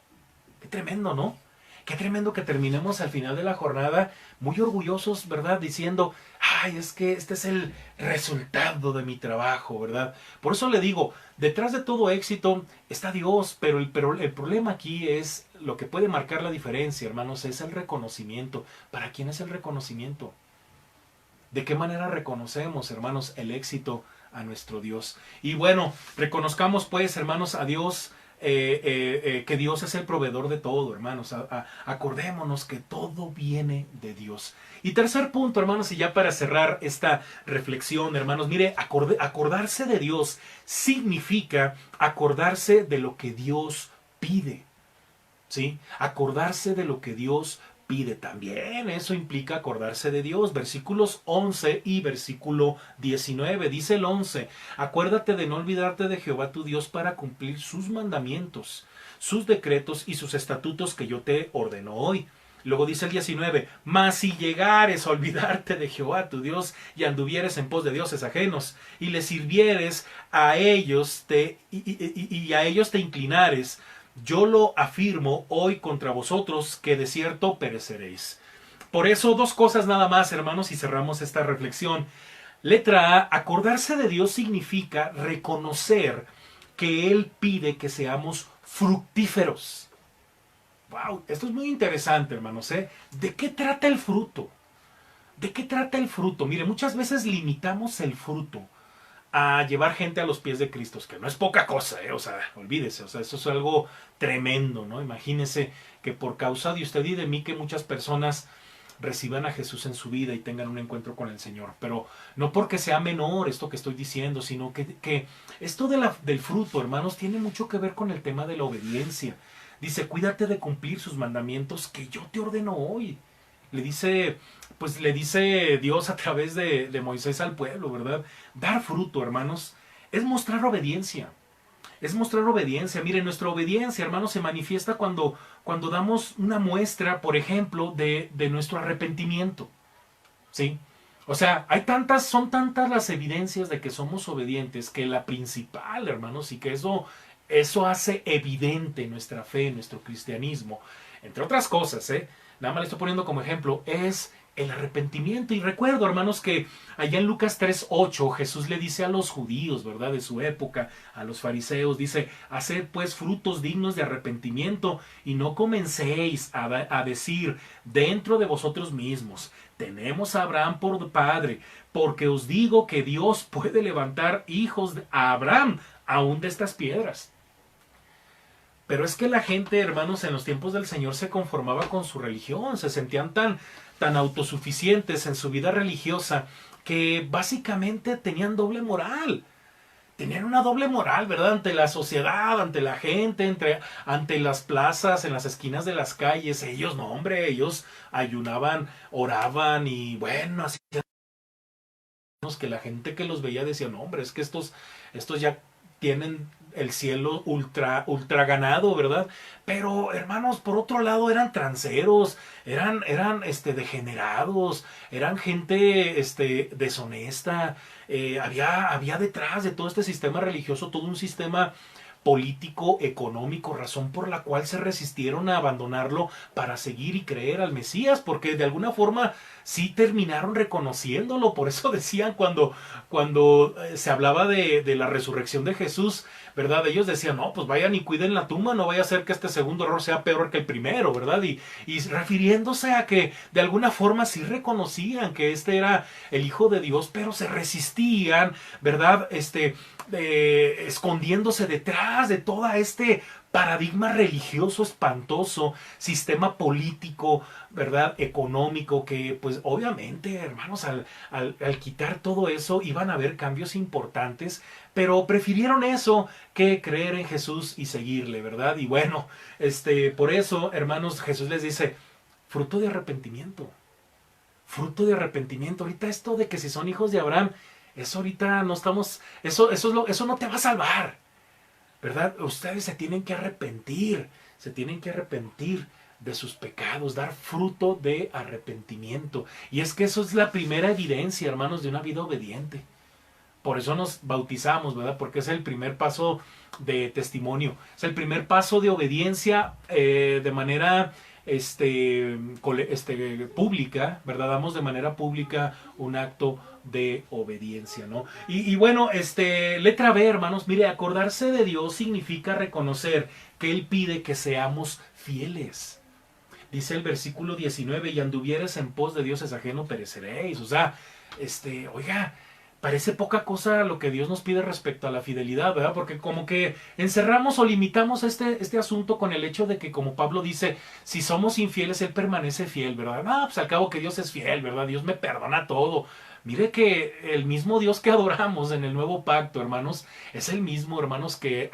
Qué tremendo, ¿no? Qué tremendo que terminemos al final de la jornada muy orgullosos, ¿verdad? Diciendo, ay, es que este es el resultado de mi trabajo, ¿verdad? Por eso le digo, detrás de todo éxito está Dios, pero el problema aquí es, lo que puede marcar la diferencia, hermanos, es el reconocimiento. ¿Para quién es el reconocimiento? ¿De qué manera reconocemos, hermanos, el éxito a nuestro Dios? Y bueno, reconozcamos pues, hermanos, a Dios, que Dios es el proveedor de todo, hermanos. Acordémonos que todo viene de Dios. Y tercer punto, hermanos, y ya para cerrar esta reflexión, hermanos, mire, acordarse de Dios significa acordarse de lo que Dios pide, ¿sí? Acordarse de lo que Dios pide también, eso implica acordarse de Dios. Versículos 11 y versículo 19, dice el 11, acuérdate de no olvidarte de Jehová tu Dios para cumplir sus mandamientos, sus decretos y sus estatutos que yo te ordeno hoy. Luego dice el 19, mas si llegares a olvidarte de Jehová tu Dios y anduvieres en pos de dioses ajenos y les sirvieres a ellos y a ellos te inclinares, yo lo afirmo hoy contra vosotros, que de cierto pereceréis. Por eso, dos cosas nada más, hermanos, y cerramos esta reflexión. Letra A, acordarse de Dios significa reconocer que Él pide que seamos fructíferos. Wow, esto es muy interesante, hermanos, ¿De qué trata el fruto? ¿De qué trata el fruto? Mire, muchas veces limitamos el fruto a llevar gente a los pies de Cristo, que no es poca cosa, o sea, olvídese, o sea, eso es algo tremendo, ¿no? Imagínese que por causa de usted y de mí que muchas personas reciban a Jesús en su vida y tengan un encuentro con el Señor, pero no porque sea menor esto que estoy diciendo, sino que esto del fruto, hermanos, tiene mucho que ver con el tema de la obediencia. Dice, cuídate de cumplir sus mandamientos que yo te ordeno hoy. Le dice Dios a través de Moisés al pueblo, ¿verdad? Dar fruto, hermanos, es mostrar obediencia. Es mostrar obediencia. Miren, nuestra obediencia, hermanos, se manifiesta cuando damos una muestra, por ejemplo, de nuestro arrepentimiento. ¿Sí? O sea, son tantas las evidencias de que somos obedientes, que la principal, hermanos, y que eso hace evidente nuestra fe, nuestro cristianismo, entre otras cosas, nada más le estoy poniendo como ejemplo, es el arrepentimiento. Y recuerdo, hermanos, que allá en Lucas 3:8 Jesús le dice a los judíos, ¿verdad?, de su época, a los fariseos, dice, haced pues frutos dignos de arrepentimiento y no comencéis a decir dentro de vosotros mismos, tenemos a Abraham por padre, porque os digo que Dios puede levantar hijos a Abraham aún de estas piedras. Pero es que la gente, hermanos, en los tiempos del Señor se conformaba con su religión, se sentían tan autosuficientes en su vida religiosa que básicamente tenían doble moral. Tenían una doble moral, ¿verdad? Ante la sociedad, ante la gente, ante las plazas, en las esquinas de las calles. Ellos, no, hombre, ellos ayunaban, oraban y bueno, así que la gente que los veía decía, no, hombre, es que estos ya tienen el cielo ultra ganado, ¿verdad? Pero, hermanos, por otro lado eran transeros, eran degenerados, eran gente deshonesta. Había detrás de todo este sistema religioso todo un sistema político, económico, razón por la cual se resistieron a abandonarlo para seguir y creer al Mesías, porque de alguna forma sí terminaron reconociéndolo. Por eso decían cuando se hablaba de la resurrección de Jesús, ¿verdad? Ellos decían, no, pues vayan y cuiden la tumba, no vaya a ser que este segundo error sea peor que el primero, ¿verdad? Y refiriéndose a que de alguna forma sí reconocían que este era el Hijo de Dios, pero se resistían, ¿verdad? Escondiéndose detrás de todo este paradigma religioso espantoso, sistema político, ¿verdad?, económico, que pues obviamente, hermanos, al quitar todo eso iban a haber cambios importantes, pero prefirieron eso que creer en Jesús y seguirle, ¿verdad? Y bueno, por eso, hermanos, Jesús les dice, fruto de arrepentimiento. Fruto de arrepentimiento. Ahorita esto de que si son hijos de Abraham, Eso ahorita no estamos, eso no te va a salvar, ¿verdad? Ustedes se tienen que arrepentir de sus pecados, dar fruto de arrepentimiento. Y es que eso es la primera evidencia, hermanos, de una vida obediente. Por eso nos bautizamos, ¿verdad? Porque es el primer paso de testimonio. Es el primer paso de obediencia de manera pública, ¿verdad? Damos de manera pública un acto de obediencia, ¿no? Y bueno, letra B, hermanos, mire, acordarse de Dios significa reconocer que Él pide que seamos fieles. Dice el versículo 19, y anduvieres en pos de dioses ajeno pereceréis. O sea, oiga, parece poca cosa lo que Dios nos pide respecto a la fidelidad, ¿verdad? Porque como que encerramos o limitamos este asunto con el hecho de que, como Pablo dice, si somos infieles, Él permanece fiel, ¿verdad? No, pues al cabo que Dios es fiel, ¿verdad? Dios me perdona todo. Mire que el mismo Dios que adoramos en el nuevo pacto, hermanos, es el mismo, hermanos, que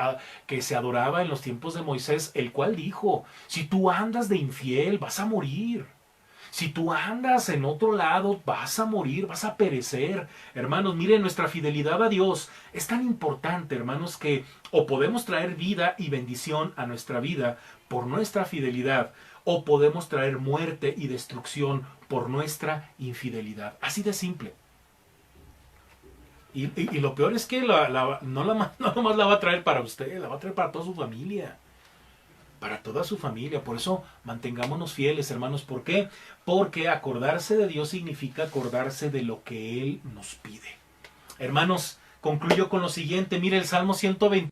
se adoraba en los tiempos de Moisés, el cual dijo, si tú andas de infiel, vas a morir. Si tú andas en otro lado, vas a morir, vas a perecer. Hermanos, miren, nuestra fidelidad a Dios es tan importante, hermanos, que o podemos traer vida y bendición a nuestra vida por nuestra fidelidad, o podemos traer muerte y destrucción por nuestra infidelidad. Así de simple. Y lo peor es que no nomás la va a traer para usted, la va a traer para toda su familia. Para toda su familia. Por eso mantengámonos fieles, hermanos. ¿Por qué? Porque acordarse de Dios significa acordarse de lo que Él nos pide. Hermanos, concluyo con lo siguiente. Mire el Salmo 121.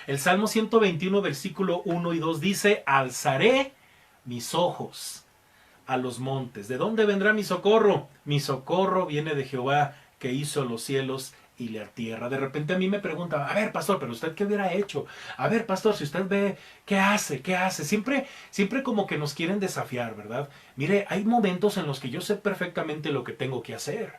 El Salmo 121, versículo 1 y 2 dice, alzaré mis ojos a los montes. ¿De dónde vendrá mi socorro? Mi socorro viene de Jehová, que hizo los cielos y la tierra. De repente a mí me preguntan, a ver, pastor, pero usted qué hubiera hecho. A ver, pastor, si usted ve, ¿qué hace? ¿Qué hace? Siempre como que nos quieren desafiar, ¿verdad? Mire, hay momentos en los que yo sé perfectamente lo que tengo que hacer.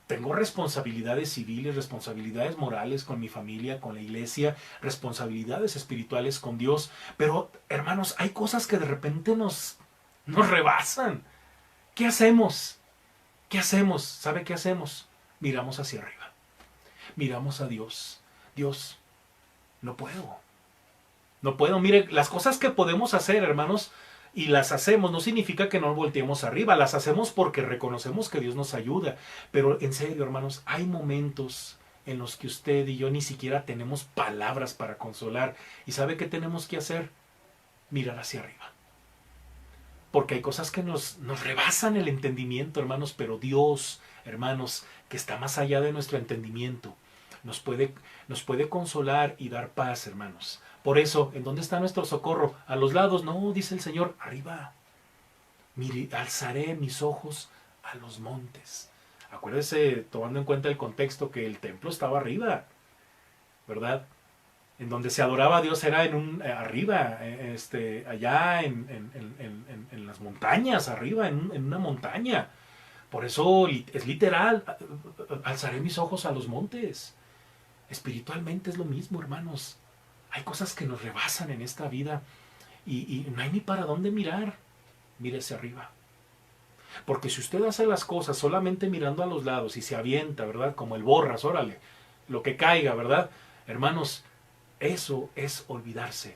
Tengo responsabilidades civiles, responsabilidades morales con mi familia, con la iglesia, responsabilidades espirituales con Dios. Pero, hermanos, hay cosas que de repente nos rebasan. ¿Qué hacemos? ¿Qué hacemos? ¿Sabe qué hacemos? Miramos hacia arriba. Miramos a Dios. Dios, no puedo. No puedo. Mire, las cosas que podemos hacer, hermanos, y las hacemos, no significa que no volteemos arriba. Las hacemos porque reconocemos que Dios nos ayuda. Pero en serio, hermanos, hay momentos en los que usted y yo ni siquiera tenemos palabras para consolar. ¿Y sabe qué tenemos que hacer? Mirar hacia arriba. Porque hay cosas que nos rebasan el entendimiento, hermanos, pero Dios, hermanos, que está más allá de nuestro entendimiento, nos puede consolar y dar paz, hermanos. Por eso, ¿en dónde está nuestro socorro? ¿A los lados? No, dice el Señor, arriba. Mire, alzaré mis ojos a los montes. Acuérdese, tomando en cuenta el contexto, que el templo estaba arriba, ¿verdad? En donde se adoraba a Dios era arriba, allá en las montañas, arriba, en una montaña. Por eso es literal, alzaré mis ojos a los montes. Espiritualmente es lo mismo, hermanos. Hay cosas que nos rebasan en esta vida y no hay ni para dónde mirar. Mírese arriba. Porque si usted hace las cosas solamente mirando a los lados y se avienta, ¿verdad? Como el borras, órale, lo que caiga, ¿verdad? Hermanos, eso es olvidarse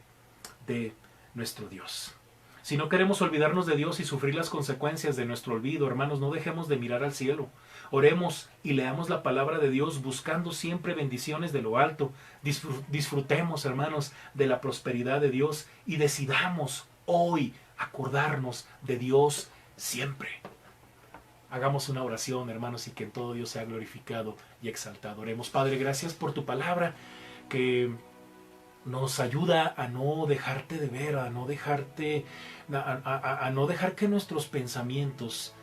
de nuestro Dios. Si no queremos olvidarnos de Dios y sufrir las consecuencias de nuestro olvido, hermanos, no dejemos de mirar al cielo. Oremos y leamos la palabra de Dios buscando siempre bendiciones de lo alto. Disfrutemos, hermanos, de la prosperidad de Dios y decidamos hoy acordarnos de Dios siempre. Hagamos una oración, hermanos, y que en todo Dios sea glorificado y exaltado. Oremos. Padre, gracias por tu palabra que nos ayuda a no dejarte de ver, a no dejar que nuestros pensamientos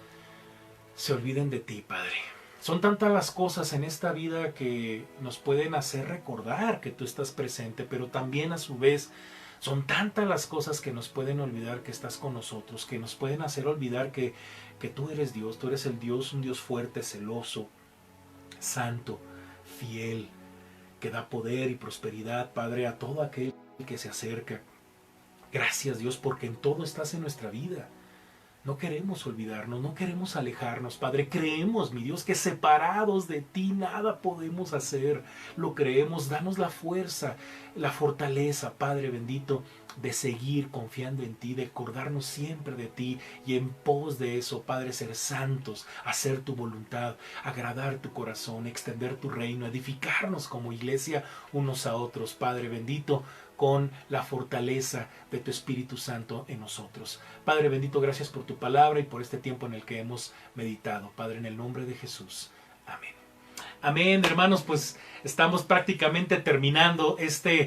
se olviden de ti, Padre. Son tantas las cosas en esta vida que nos pueden hacer recordar que tú estás presente, pero también a su vez son tantas las cosas que nos pueden olvidar que estás con nosotros, que nos pueden hacer olvidar que tú eres Dios, tú eres el Dios, un Dios fuerte, celoso, santo, fiel, que da poder y prosperidad, Padre, a todo aquel que se acerca. Gracias, Dios, porque en todo estás en nuestra vida. No queremos olvidarnos, no queremos alejarnos, Padre. Creemos, mi Dios, que separados de ti nada podemos hacer. Lo creemos, danos la fuerza, la fortaleza, Padre bendito, de seguir confiando en ti, de acordarnos siempre de ti y en pos de eso, Padre, ser santos, hacer tu voluntad, agradar tu corazón, extender tu reino, edificarnos como iglesia unos a otros, Padre bendito, con la fortaleza de tu Espíritu Santo en nosotros. Padre bendito, gracias por tu palabra y por este tiempo en el que hemos meditado. Padre, en el nombre de Jesús. Amén. Amén, hermanos, pues estamos prácticamente terminando esta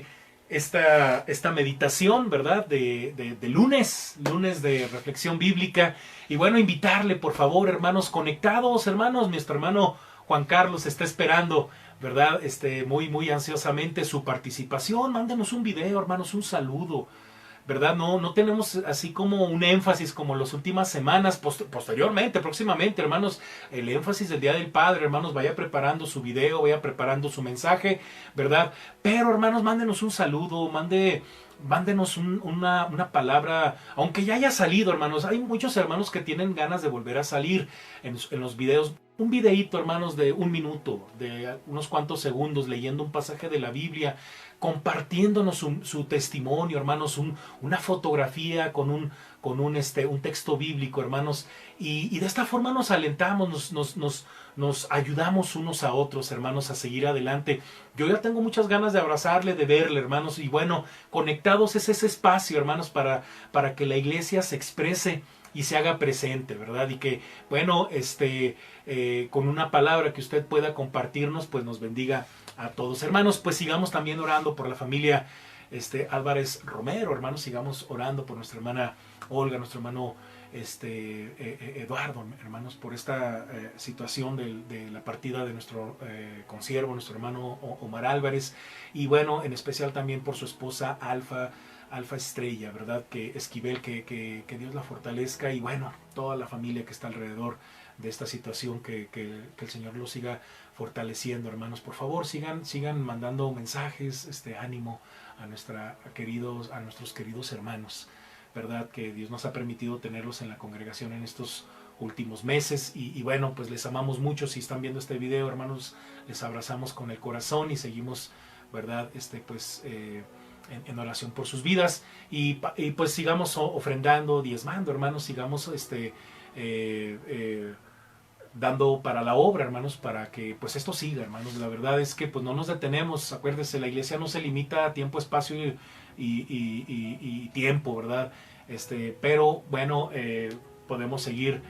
meditación, ¿verdad? De lunes de reflexión bíblica. Y bueno, invitarle, por favor, hermanos, conectados, hermanos, nuestro hermano Juan Carlos está esperando, ¿verdad? Muy ansiosamente su participación. Mándenos un video, hermanos, un saludo, ¿verdad? No tenemos así como un énfasis como las últimas semanas. Posteriormente, próximamente, hermanos, el énfasis del Día del Padre, hermanos, vaya preparando su video, vaya preparando su mensaje, ¿verdad? Pero, hermanos, mándenos un saludo, mándenos una palabra, aunque ya haya salido, hermanos. Hay muchos hermanos que tienen ganas de volver a salir en los videos. Un videíto, hermanos, de 1 minuto, de unos cuantos segundos, leyendo un pasaje de la Biblia, compartiéndonos su testimonio, hermanos, una fotografía con un texto bíblico, hermanos, y de esta forma nos alentamos, nos ayudamos unos a otros, hermanos, a seguir adelante. Yo ya tengo muchas ganas de abrazarle, de verle, hermanos, y bueno, conectados es ese espacio, hermanos, para que la iglesia se exprese y se haga presente, ¿verdad? Y que, bueno, con una palabra que usted pueda compartirnos, pues nos bendiga a todos. Hermanos, pues sigamos también orando por la familia Álvarez Romero, hermanos, sigamos orando por nuestra hermana Olga, nuestro hermano Eduardo, hermanos, por esta situación de la partida de nuestro consiervo, nuestro hermano Omar Álvarez, y bueno, en especial también por su esposa Alfa Estrella, ¿verdad? Que Esquivel, que Dios la fortalezca, y bueno, toda la familia que está alrededor de esta situación, que el Señor lo siga fortaleciendo, hermanos. Por favor, sigan mandando mensajes, ánimo a nuestros queridos hermanos, ¿verdad? Que Dios nos ha permitido tenerlos en la congregación en estos últimos meses, y bueno, pues les amamos mucho. Si están viendo este video, hermanos, les abrazamos con el corazón y seguimos, ¿verdad? En oración por sus vidas, y pues sigamos ofrendando, diezmando, hermanos, sigamos dando para la obra, hermanos, para que pues esto siga, hermanos. La verdad es que pues no nos detenemos. Acuérdense, la iglesia no se limita a tiempo, espacio y tiempo, ¿verdad? Pero bueno, podemos seguir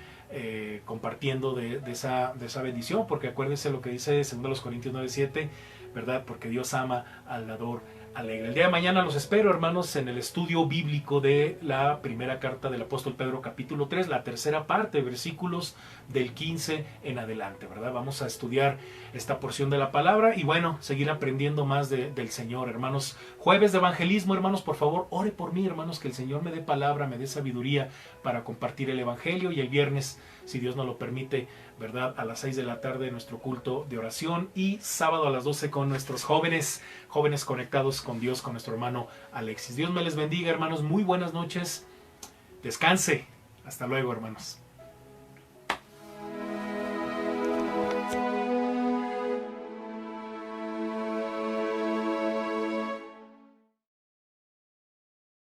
compartiendo de esa bendición, porque acuérdense lo que dice 2 Corintios 9:7, ¿verdad? Porque Dios ama al dador alegre. El día de mañana los espero, hermanos, en el estudio bíblico de la primera carta del apóstol Pedro, capítulo 3, la tercera parte, versículos del 15 en adelante, ¿verdad? Vamos a estudiar esta porción de la palabra y bueno, seguir aprendiendo más del Señor, hermanos. Jueves de evangelismo, hermanos, por favor, ore por mí, hermanos, que el Señor me dé palabra, me dé sabiduría para compartir el evangelio, y el viernes, si Dios nos lo permite, ¿verdad? A las 6 de la tarde nuestro culto de oración, y sábado a las 12 con nuestros jóvenes conectados con Dios, con nuestro hermano Alexis. Dios me les bendiga, hermanos. Muy buenas noches. Descanse. Hasta luego, hermanos.